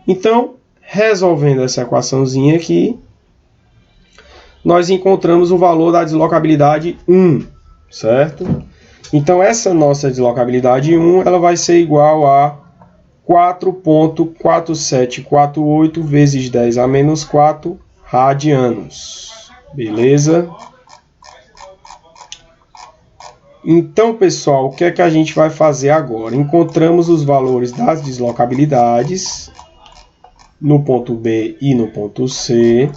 Então, resolvendo essa equaçãozinha aqui, nós encontramos o valor da deslocabilidade 1, certo? Então, essa nossa deslocabilidade 1 ela vai ser igual a 4,4748 vezes 10 a menos 4 radianos. Beleza? Então, pessoal, o que é que a gente vai fazer agora? Encontramos os valores das deslocabilidades no ponto B e no ponto C.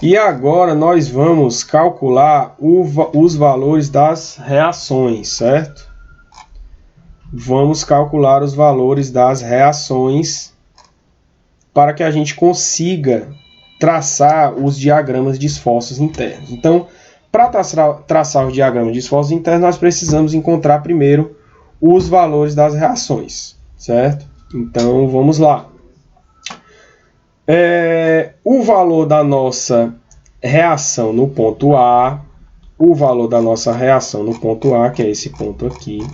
E agora nós vamos calcular os valores das reações, certo? Vamos calcular os valores das reações para que a gente consiga traçar os diagramas de esforços internos. Então, para traçar os diagramas de esforços internos, nós precisamos encontrar primeiro os valores das reações, certo? Então, vamos lá. O valor da nossa reação no ponto A, o valor da nossa reação no ponto A, que é esse ponto aqui,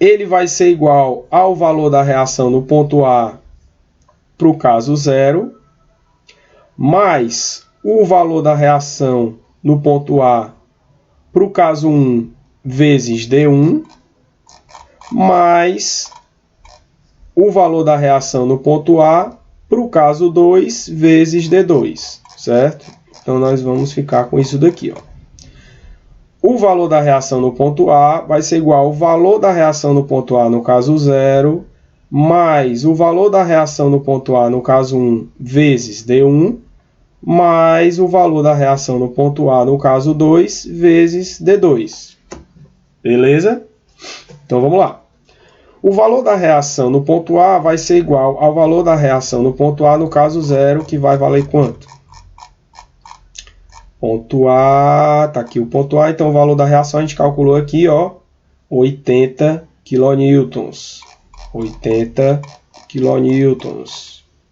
ele vai ser igual ao valor da reação no ponto A para o caso 0, mais o valor da reação no ponto A para o caso 1 vezes D1, mais o valor da reação no ponto A para o caso 2 vezes D2, certo? Então, nós vamos ficar com isso daqui, ó. O valor da reação no ponto A vai ser igual ao valor da reação no ponto A no caso 0, mais o valor da reação no ponto A no caso 1 vezes D1, mais o valor da reação no ponto A no caso 2 vezes D2. Beleza? Então, vamos lá. O valor da reação no ponto A vai ser igual ao valor da reação no ponto A no caso 0, que vai valer quanto? Ponto A, tá aqui o ponto A, então o valor da reação a gente calculou aqui, ó, 80 kN. 80 kN,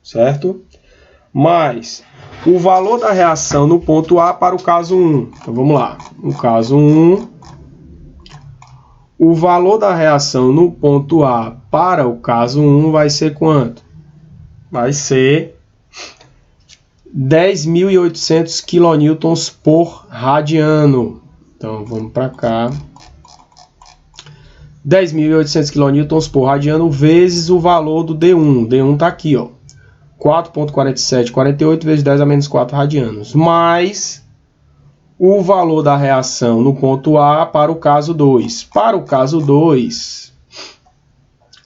certo? Mais o valor da reação no ponto A para o caso 1. Então, vamos lá. No caso 1, o valor da reação no ponto A para o caso 1 vai ser quanto? Vai ser 10.800 kN por radiano. Então, vamos para cá. 10.800 kN por radiano vezes o valor do D1. D1 está aqui, ó. 4,4748 vezes 10 a menos 4 radianos. Mais o valor da reação no ponto A para o caso 2. Para o caso 2,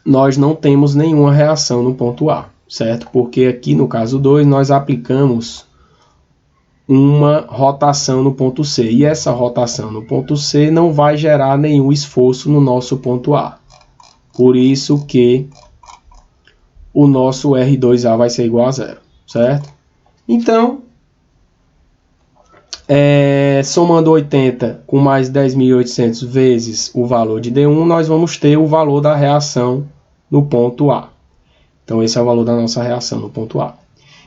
nós não temos nenhuma reação no ponto A, certo? Porque aqui no caso 2 nós aplicamos uma rotação no ponto C. E essa rotação no ponto C não vai gerar nenhum esforço no nosso ponto A. Por isso que o nosso R2A vai ser igual a 0, certo? Então, somando 80 com mais 10.800 vezes o valor de D1, nós vamos ter o valor da reação no ponto A. Então, esse é o valor da nossa reação no ponto A.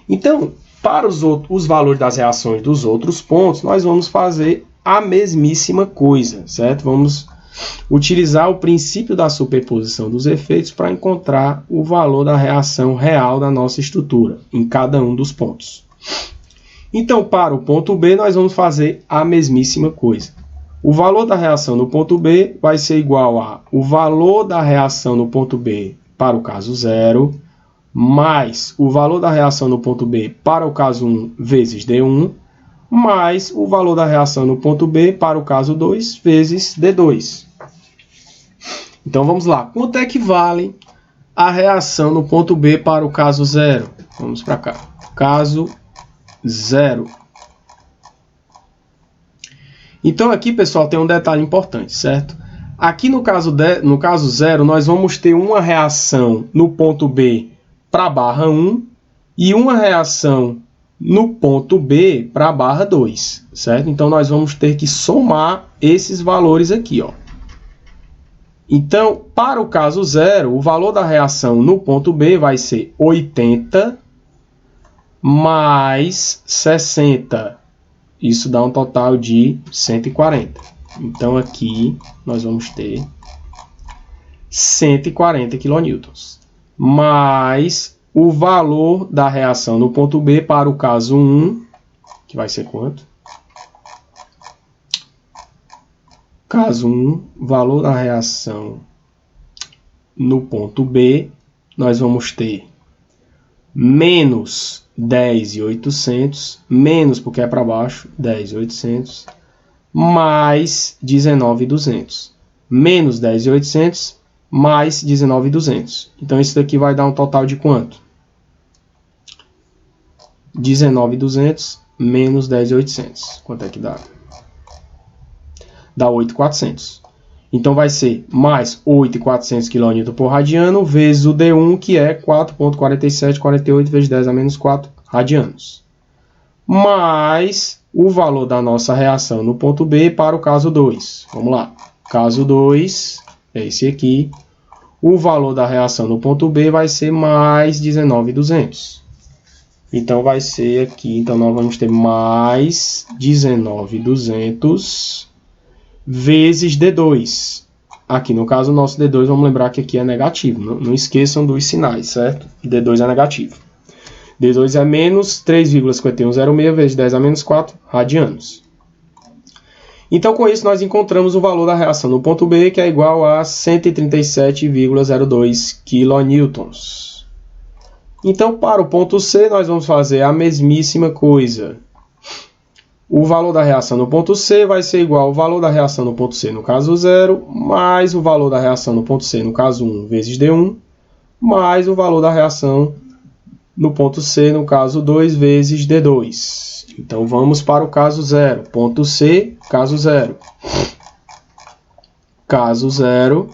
Então, para os valores das reações dos outros pontos, nós vamos fazer a mesmíssima coisa, certo? Vamos utilizar o princípio da superposição dos efeitos para encontrar o valor da reação real da nossa estrutura em cada um dos pontos. Então, para o ponto B, nós vamos fazer a mesmíssima coisa. O valor da reação no ponto B vai ser igual a o valor da reação no ponto B para o caso 0, mais o valor da reação no ponto B para o caso 1 vezes D1, mais o valor da reação no ponto B para o caso 2 vezes D2. Então, vamos lá. Quanto é que vale a reação no ponto B para o caso 0? Vamos para cá. Caso 0. Então, aqui, pessoal, tem um detalhe importante, certo? Aqui no caso 0, nós vamos ter uma reação no ponto B para a barra 1 e uma reação no ponto B para a barra 2, certo? Então, nós vamos ter que somar esses valores aqui, ó. Então, para o caso 0, o valor da reação no ponto B vai ser 80 mais 60. Isso dá um total de 140. Então, aqui nós vamos ter 140 kN. Mais o valor da reação no ponto B para o caso 1, que vai ser quanto? Caso 1, valor da reação no ponto B, nós vamos ter menos 10.800, menos porque é para baixo, 10.800, mais 19.200. Menos 10.800, mais 19.200. Então, isso daqui vai dar um total de quanto? 19.200 menos 10.800. Quanto é que dá? Dá 8.400. Então vai ser mais 8.400 kN por radiano vezes o D1, que é 4,4748 vezes 10 a menos 4 radianos. Mais o valor da nossa reação no ponto B para o caso 2. Vamos lá. Caso 2 é esse aqui. O valor da reação no ponto B vai ser mais 19.200. Então vai ser aqui, então nós vamos ter mais 19.200 vezes D2. Aqui no caso, o nosso D2, vamos lembrar que aqui é negativo. Não esqueçam dos sinais, certo? D2 é negativo. D2 é menos 3,5106 vezes 10 a menos 4 radianos. Então, com isso, nós encontramos o valor da reação no ponto B, que é igual a 137,02 kN. Então, para o ponto C, nós vamos fazer a mesmíssima coisa. O valor da reação no ponto C vai ser igual ao valor da reação no ponto C no caso 0, mais o valor da reação no ponto C no caso 1 vezes D1, mais o valor da reação no ponto C no caso 2 vezes D2. Então, vamos para o caso 0. Ponto C, caso 0. Caso 0.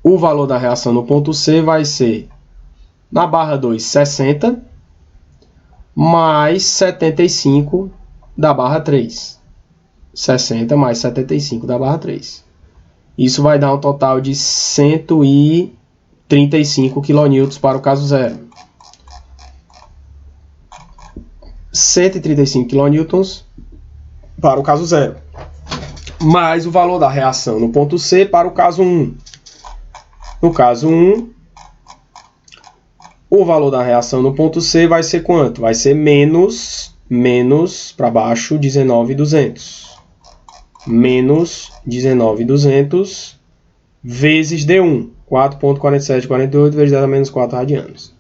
O valor da reação no ponto C vai ser, na barra 2, 60, mais 75 da barra 3. 60 mais 75 da barra 3. Isso vai dar um total de 135 kN para o caso 0. 135 kN para o caso 0. Mais o valor da reação no ponto C para o caso 1. No caso 1, o valor da reação no ponto C vai ser quanto? Vai ser menos para baixo, 19.200. Menos 19.200 vezes D1, 4,4748 vezes 10 a menos 4 radianos.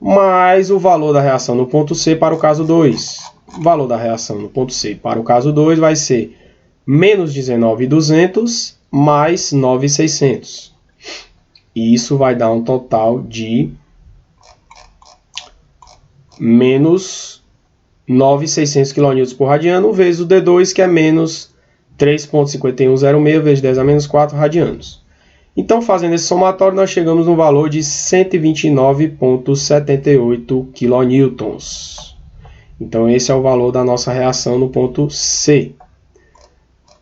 Mais o valor da reação no ponto C para o caso 2. O valor da reação no ponto C para o caso 2 vai ser menos 19.200 mais 9.600. E isso vai dar um total de menos 9.600 kN por radiano, vezes o D2, que é menos 3,5106 vezes 10 a menos 4 radianos. Então, fazendo esse somatório, nós chegamos no valor de 129,78 kN. Então, esse é o valor da nossa reação no ponto C.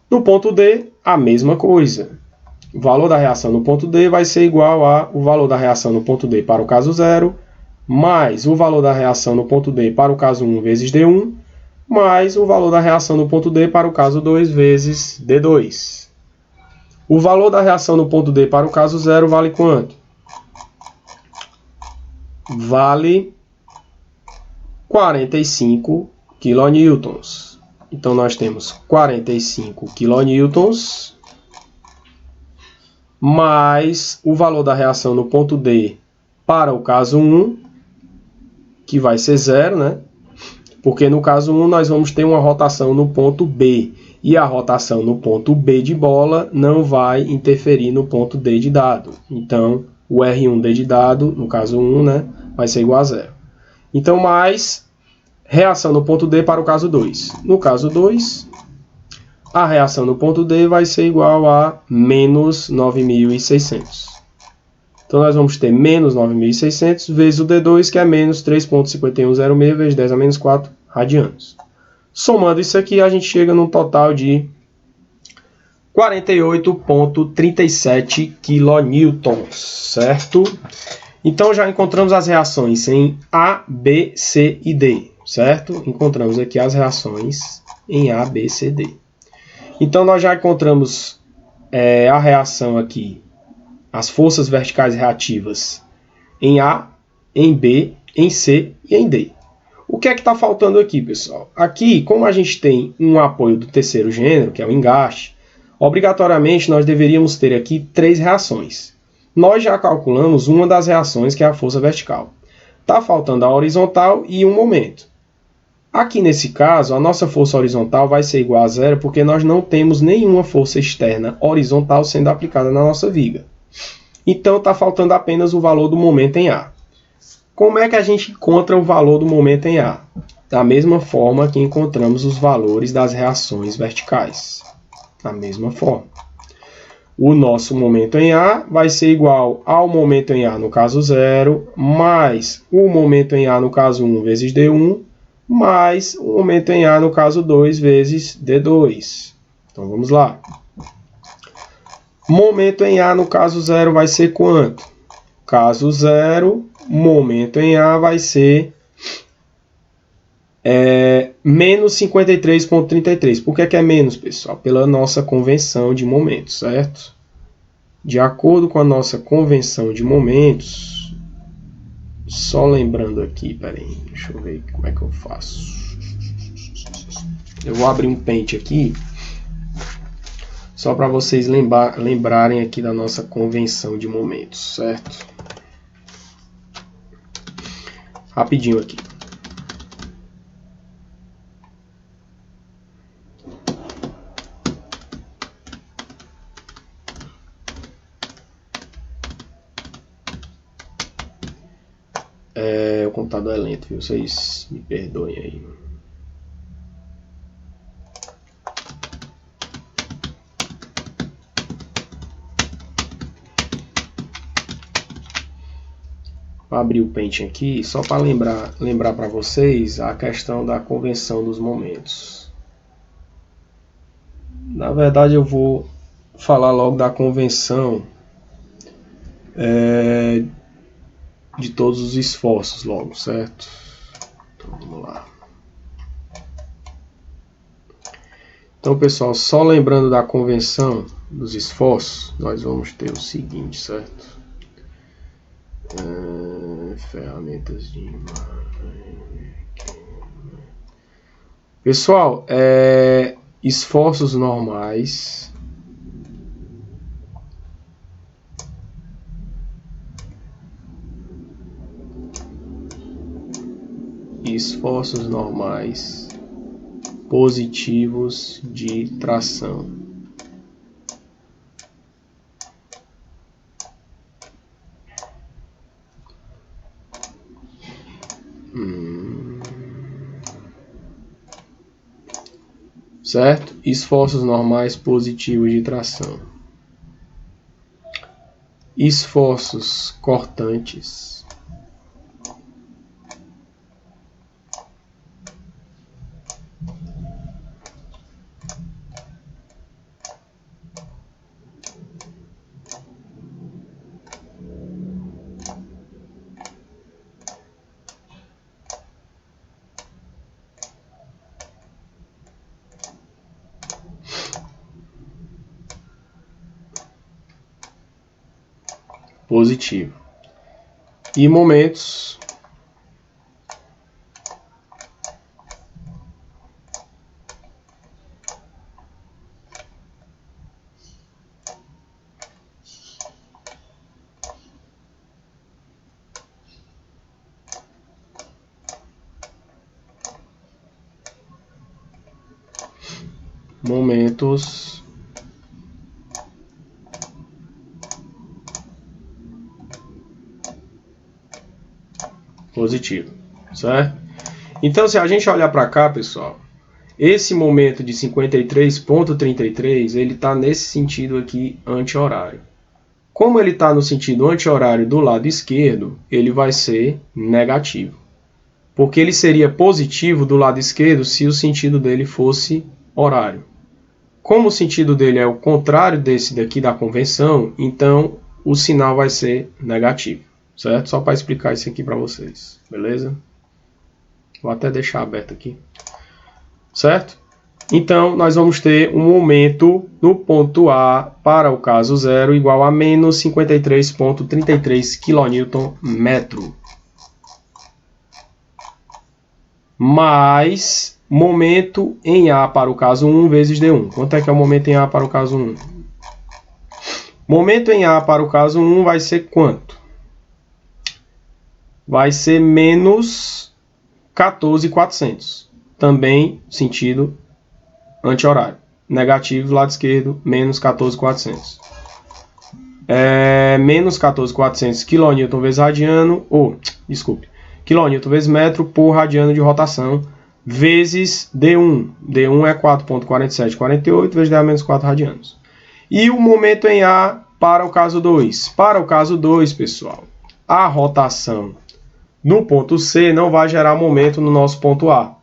No ponto D, a mesma coisa. O valor da reação no ponto D vai ser igual ao valor da reação no ponto D para o caso 0, mais o valor da reação no ponto D para o caso 1 vezes D1, mais o valor da reação no ponto D para o caso 2 vezes D2. O valor da reação no ponto D para o caso 0 vale quanto? Vale 45 kN. Então, nós temos 45 kN mais o valor da reação no ponto D para o caso 1, que vai ser 0, né? Porque no caso 1 nós vamos ter uma rotação no ponto B, e a rotação no ponto B de bola não vai interferir no ponto D de dado. Então, o R1D de dado, no caso 1, né, vai ser igual a 0. Então, mais reação no ponto D para o caso 2. No caso 2, a reação no ponto D vai ser igual a menos 9.600. Então, nós vamos ter menos 9.600 vezes o D2, que é menos 3,5106 vezes 10 a menos 4 radianos. Somando isso aqui, a gente chega num total de 48,37 kN, certo? Então, já encontramos as reações em A, B, C e D, certo? Encontramos aqui as reações em A, B, C, D. Então, nós já encontramos a reação aqui, as forças verticais reativas em A, em B, em C e em D. O que é que está faltando aqui, pessoal? Aqui, como a gente tem um apoio do terceiro gênero, que é o engaste, obrigatoriamente nós deveríamos ter aqui 3 reações. Nós já calculamos uma das reações, que é a força vertical. Está faltando a horizontal e um momento. Aqui nesse caso, a nossa força horizontal vai ser igual a 0, porque nós não temos nenhuma força externa horizontal sendo aplicada na nossa viga. Então, está faltando apenas o valor do momento em A. Como é que a gente encontra o valor do momento em A? Da mesma forma que encontramos os valores das reações verticais. Da mesma forma. O nosso momento em A vai ser igual ao momento em A no caso 0, mais o momento em A no caso 1 vezes D1, mais o momento em A no caso 2 vezes D2. Então vamos lá. Momento em A no caso 0 vai ser quanto? Caso 0, momento em A vai ser menos 53,33. Por que é menos, pessoal? Pela nossa convenção de momentos, certo? De acordo com a nossa convenção de momentos, só lembrando aqui, peraí, deixa eu ver como é que eu faço. Eu vou abrir um Paint aqui, só para vocês lembrarem aqui da nossa convenção de momentos, certo? Rapidinho aqui. O computador é lento, viu? Vocês me perdoem aí. Vou abrir o Paint aqui, só para lembrar para vocês a questão da convenção dos momentos. Na verdade, eu vou falar logo da convenção de todos os esforços logo, certo? Então, vamos lá. Então, pessoal, só lembrando da convenção dos esforços, nós vamos ter o seguinte, certo? Ferramentas de imagem. Pessoal, esforços normais. Esforços normais positivos de tração. Certo? Esforços normais positivos de tração. Esforços cortantes. Positivo. E momentos positivo, certo? Então, se a gente olhar para cá, pessoal, esse momento de 53,33, ele está nesse sentido aqui anti-horário. Como ele está no sentido anti-horário do lado esquerdo, ele vai ser negativo. Porque ele seria positivo do lado esquerdo se o sentido dele fosse horário. Como o sentido dele é o contrário desse daqui da convenção, então o sinal vai ser negativo. Certo? Só para explicar isso aqui para vocês. Beleza? Vou até deixar aberto aqui. Certo? Então, nós vamos ter um momento no ponto A para o caso 0 igual a menos 53,33 kN/m. Mais momento em A para o caso 1 vezes D1. Quanto é que é o momento em A para o caso 1? Momento em A para o caso 1 vai ser quanto? Vai ser menos 14.400. Também sentido anti-horário. Negativo, lado esquerdo, menos 14.400. menos 14.400 kN vezes radiano, kN vezes metro por radiano de rotação, vezes D1. D1 é 4.4748 vezes 10 a menos 4 radianos. E o momento em A para o caso 2. Para o caso 2, pessoal, a rotação no ponto C não vai gerar momento no nosso ponto A.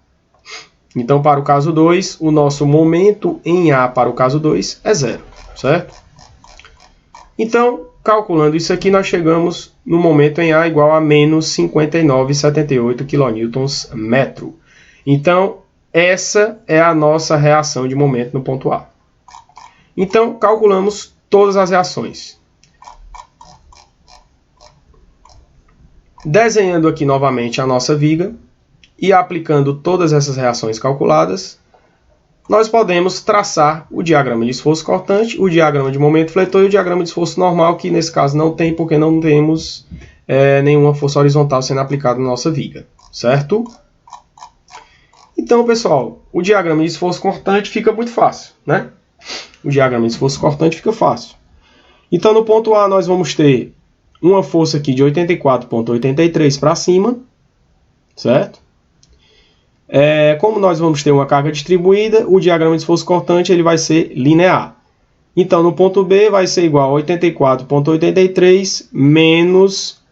Então, para o caso 2, o nosso momento em A para o caso 2 é 0, certo? Então, calculando isso aqui, nós chegamos no momento em A igual a menos 59,78 kN/metro. Então, essa é a nossa reação de momento no ponto A. Então, calculamos todas as reações. Desenhando aqui novamente a nossa viga e aplicando todas essas reações calculadas, nós podemos traçar o diagrama de esforço cortante, o diagrama de momento fletor e o diagrama de esforço normal, que nesse caso não tem, porque não temos nenhuma força horizontal sendo aplicada na nossa viga, certo? Então, pessoal, o diagrama de esforço cortante fica muito fácil, né? O diagrama de esforço cortante fica fácil. Então, no ponto A, nós vamos ter uma força aqui de 84,83 para cima, certo? Como nós vamos ter uma carga distribuída, o diagrama de esforço cortante ele vai ser linear. Então, no ponto B vai ser igual a 84,83 menos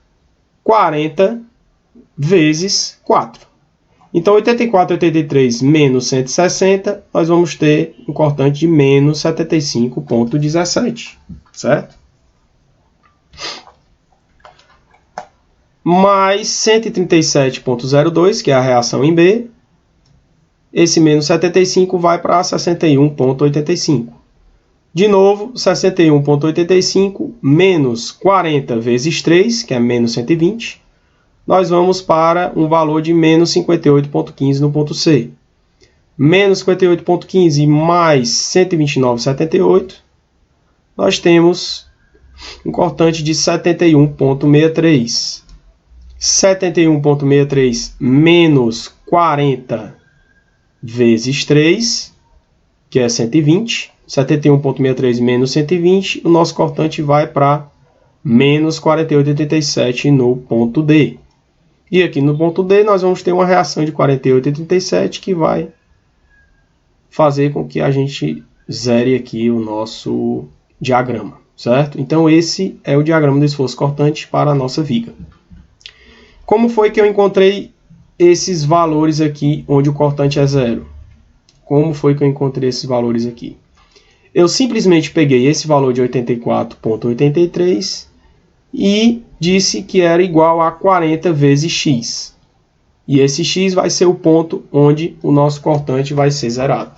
40 vezes 4. Então, 84,83 menos 160, nós vamos ter um cortante de menos 75,17, certo? Mais 137,02, que é a reação em B. Esse menos 75 vai para 61,85. De novo, 61,85 menos 40 vezes 3, que é menos 120. Nós vamos para um valor de menos 58,15 no ponto C. Menos 58,15 mais 129,78. Nós temos um cortante de 71,63. 71,63 menos 40 vezes 3, que é 120. 71,63 menos 120, o nosso cortante vai para menos 48,87 no ponto D. E aqui no ponto D nós vamos ter uma reação de 48,87 que vai fazer com que a gente zere aqui o nosso diagrama, certo? Então esse é o diagrama do esforço cortante para a nossa viga. Como foi que eu encontrei esses valores aqui onde o cortante é 0? Como foi que eu encontrei esses valores aqui? Eu simplesmente peguei esse valor de 84,83 e disse que era igual a 40 vezes x. E esse x vai ser o ponto onde o nosso cortante vai ser zerado.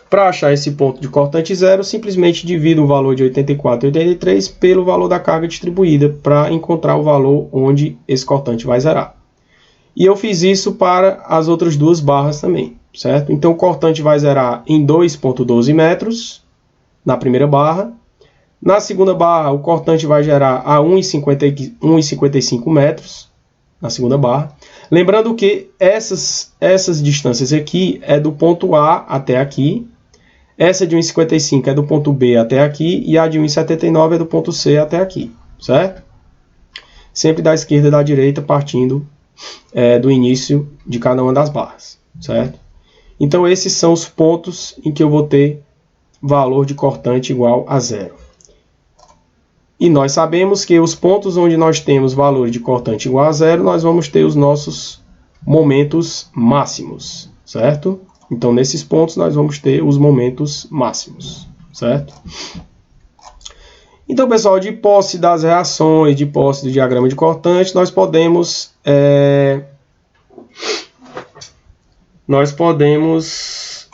Para achar esse ponto de cortante zero, simplesmente divido o valor de 84,83 pelo valor da carga distribuída para encontrar o valor onde esse cortante vai zerar. E eu fiz isso para as outras duas barras também, certo? Então o cortante vai zerar em 2,12 metros na primeira barra. Na segunda barra, o cortante vai gerar a 1,55 metros na segunda barra. Lembrando que essas distâncias aqui é do ponto A até aqui. Essa de 1,55 é do ponto B até aqui. E a de 1,79 é do ponto C até aqui, certo? Sempre da esquerda e da direita, partindo do início de cada uma das barras, certo? Então esses são os pontos em que eu vou ter valor de cortante igual a zero. E nós sabemos que os pontos onde nós temos valor de cortante igual a zero, nós vamos ter os nossos momentos máximos, certo? Então nesses pontos nós vamos ter os momentos máximos, certo? Então, pessoal, de posse das reações, de posse do diagrama de cortante, nós podemos nós podemos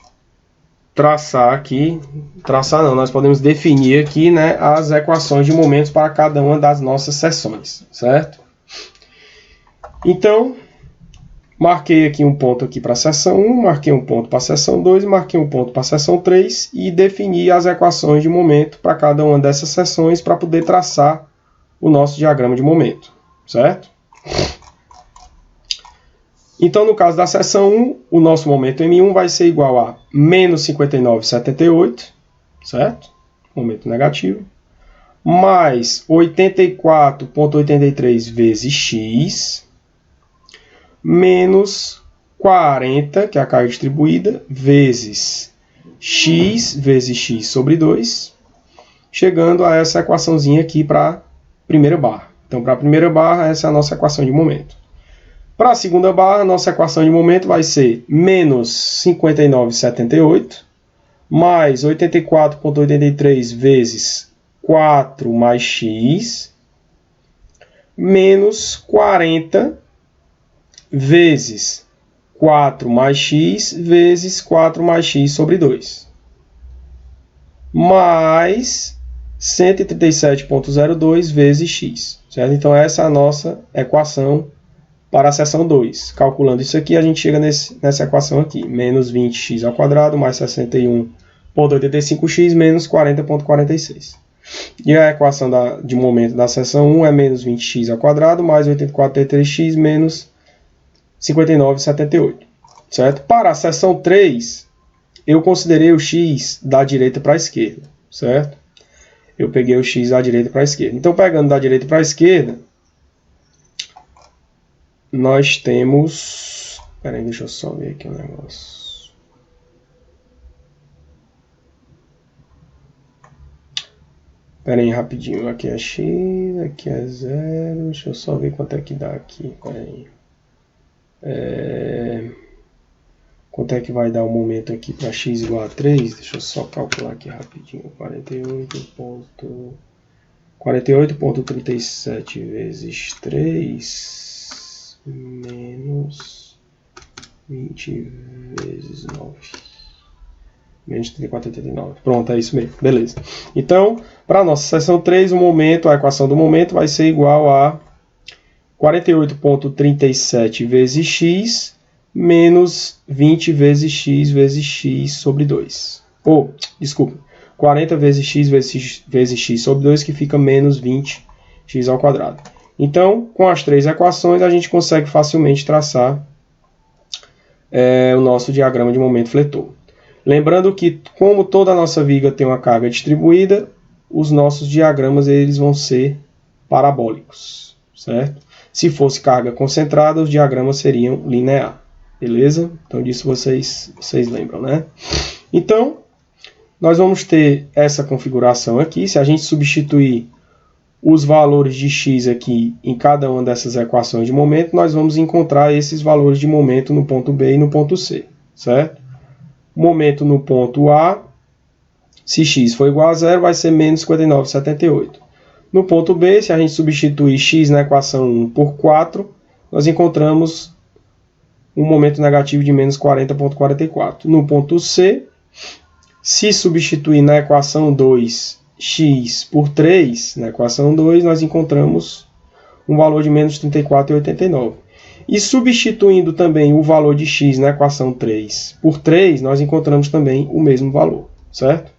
definir aqui, né, as equações de momentos para cada uma das nossas seções, certo? Então, marquei aqui um ponto aqui para a seção 1, marquei um ponto para a seção 2, marquei um ponto para a seção 3 e defini as equações de momento para cada uma dessas seções para poder traçar o nosso diagrama de momento, certo? Então, no caso da seção 1, o nosso momento M1 vai ser igual a menos 59,78, certo? Momento negativo. mais 84,83 vezes x, menos 40, que é a carga distribuída, vezes x sobre 2, chegando a essa equaçãozinha aqui para a primeira barra. Então, para a primeira barra, essa é a nossa equação de momento. Para a segunda barra, a nossa equação de momento vai ser menos 59,78, mais 84,83 vezes 4 mais x, menos 40 vezes 4 mais x vezes 4 mais x sobre 2, mais 137,02 vezes x. Certo? Então, essa é a nossa equação para a seção 2. Calculando isso aqui, a gente chega nessa equação aqui. Menos 20x ao quadrado mais 61,85x menos 40,46. E a equação de momento da seção 1 é menos 20x ao quadrado mais 84,33x menos 59,78. Certo? Para a seção 3, eu considerei o x da direita para a esquerda. Certo? Eu peguei o x da direita para a esquerda. Então, pegando da direita para a esquerda, nós temos... Peraí, deixa eu só ver aqui um negócio. Peraí, rapidinho. Aqui é x, aqui é 0. Deixa eu só ver quanto é que dá aqui. Peraí. Quanto é que vai dar o momento aqui para x igual a 3? Deixa eu só calcular aqui rapidinho. 48,37 vezes 3 menos 20 vezes 9. Menos 34,89. Pronto, é isso mesmo. Beleza. Então, para a nossa seção 3, a equação do momento vai ser igual a 48,37 vezes x menos 20 vezes x sobre 2. Desculpa. 40 vezes x sobre 2, que fica menos 20x ao quadrado. Então, com as três equações, a gente consegue facilmente traçar o nosso diagrama de momento fletor. Lembrando que, como toda a nossa viga tem uma carga distribuída, os nossos diagramas eles vão ser parabólicos, certo? Se fosse carga concentrada, os diagramas seriam linear, beleza? Então, disso vocês lembram, né? Então, nós vamos ter essa configuração aqui. Se a gente substituir os valores de x aqui em cada uma dessas equações de momento, nós vamos encontrar esses valores de momento no ponto B e no ponto C, certo? Momento no ponto A, se x for igual a 0, vai ser menos 59,78. No ponto B, se a gente substituir x na equação 1 por 4, nós encontramos um momento negativo de menos 40,44. No ponto C, se substituir na equação 2 x por 3, na equação 2, nós encontramos um valor de menos 34,89. E substituindo também o valor de x na equação 3 por 3, nós encontramos também o mesmo valor, certo?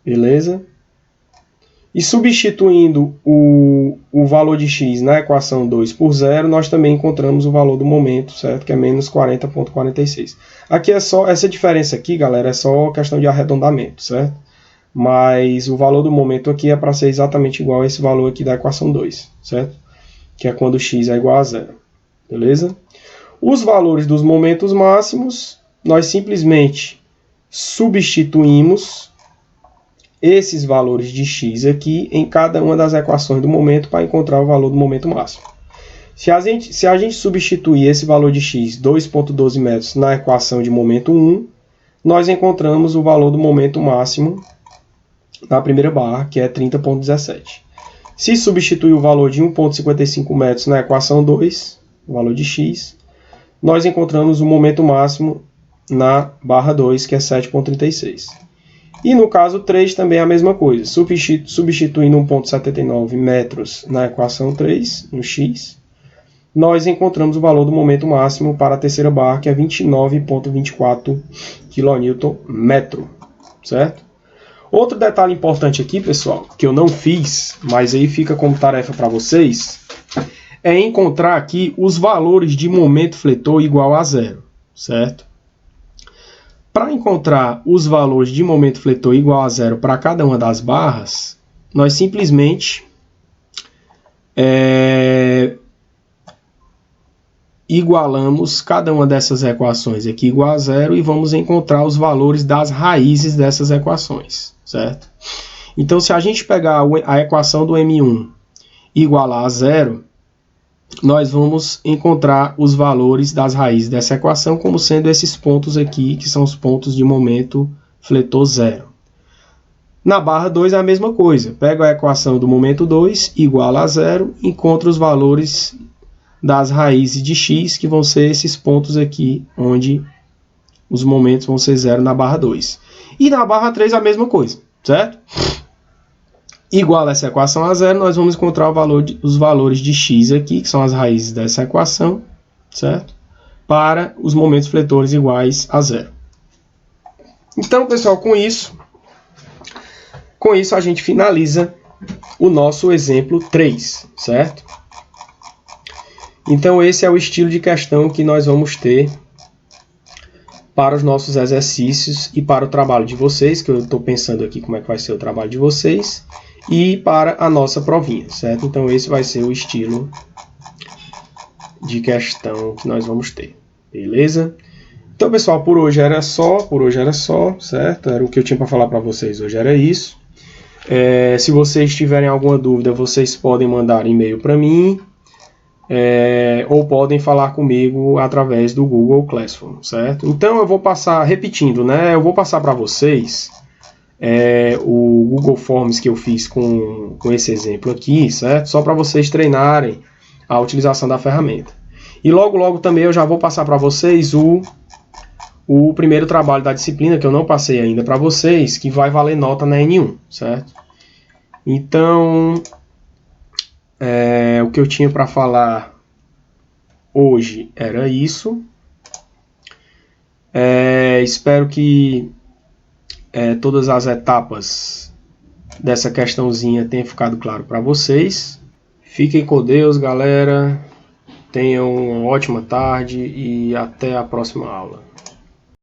Beleza? E substituindo o valor de x na equação 2 por 0, nós também encontramos o valor do momento, certo? Que é menos 40,46. Aqui é só, essa diferença aqui, galera, é só questão de arredondamento, certo? Mas o valor do momento aqui é para ser exatamente igual a esse valor aqui da equação 2, certo? Que é quando x é igual a 0, beleza? Os valores dos momentos máximos, nós simplesmente substituímos esses valores de x aqui em cada uma das equações do momento para encontrar o valor do momento máximo. Se a gente substituir esse valor de x, 2,12 metros, na equação de momento 1, nós encontramos o valor do momento máximo na primeira barra, que é 30,17. Se substituir o valor de 1,55 metros na equação 2, o valor de x, nós encontramos o momento máximo na barra 2, que é 7,36. E no caso 3 também é a mesma coisa. Substituindo 1,79 metros na equação 3, no x, nós encontramos o valor do momento máximo para a terceira barra, que é 29,24 kN/metro, certo? Outro detalhe importante aqui, pessoal, que eu não fiz, mas aí fica como tarefa para vocês, é encontrar aqui os valores de momento fletor igual a 0, certo? Para encontrar os valores de momento fletor igual a zero para cada uma das barras, nós simplesmente igualamos cada uma dessas equações aqui igual a zero e vamos encontrar os valores das raízes dessas equações, certo? Então, se a gente pegar a equação do M1 e igualar a zero, nós vamos encontrar os valores das raízes dessa equação como sendo esses pontos aqui, que são os pontos de momento fletor zero. Na barra 2 é a mesma coisa. Pego a equação do momento 2, iguala a zero, encontro os valores das raízes de x, que vão ser esses pontos aqui, onde os momentos vão ser zero na barra 2. E na barra 3 a mesma coisa, certo? Igual essa equação a zero, nós vamos encontrar os valores de x aqui, que são as raízes dessa equação, certo? Para os momentos fletores iguais a zero. Então, pessoal, com isso a gente finaliza o nosso exemplo 3, certo? Então, esse é o estilo de questão que nós vamos ter para os nossos exercícios e para o trabalho de vocês, que eu estou pensando aqui como é que vai ser o trabalho de vocês, e para a nossa provinha, certo? Então, esse vai ser o estilo de questão que nós vamos ter, beleza? Então, pessoal, por hoje era só, certo? Era o que eu tinha para falar para vocês, hoje era isso. Se vocês tiverem alguma dúvida, vocês podem mandar e-mail para mim, ou podem falar comigo através do Google Classroom, certo? Então, eu vou passar, repetindo, né? Eu vou passar para vocês o Google Forms que eu fiz com esse exemplo aqui, certo? Só para vocês treinarem a utilização da ferramenta. E logo, logo também eu já vou passar para vocês o primeiro trabalho da disciplina, que eu não passei ainda para vocês, que vai valer nota na N1, certo? Então, o que eu tinha para falar hoje era isso. Espero que todas as etapas dessa questãozinha tenham ficado claro para vocês. Fiquem com Deus, galera. Tenham uma ótima tarde e até a próxima aula.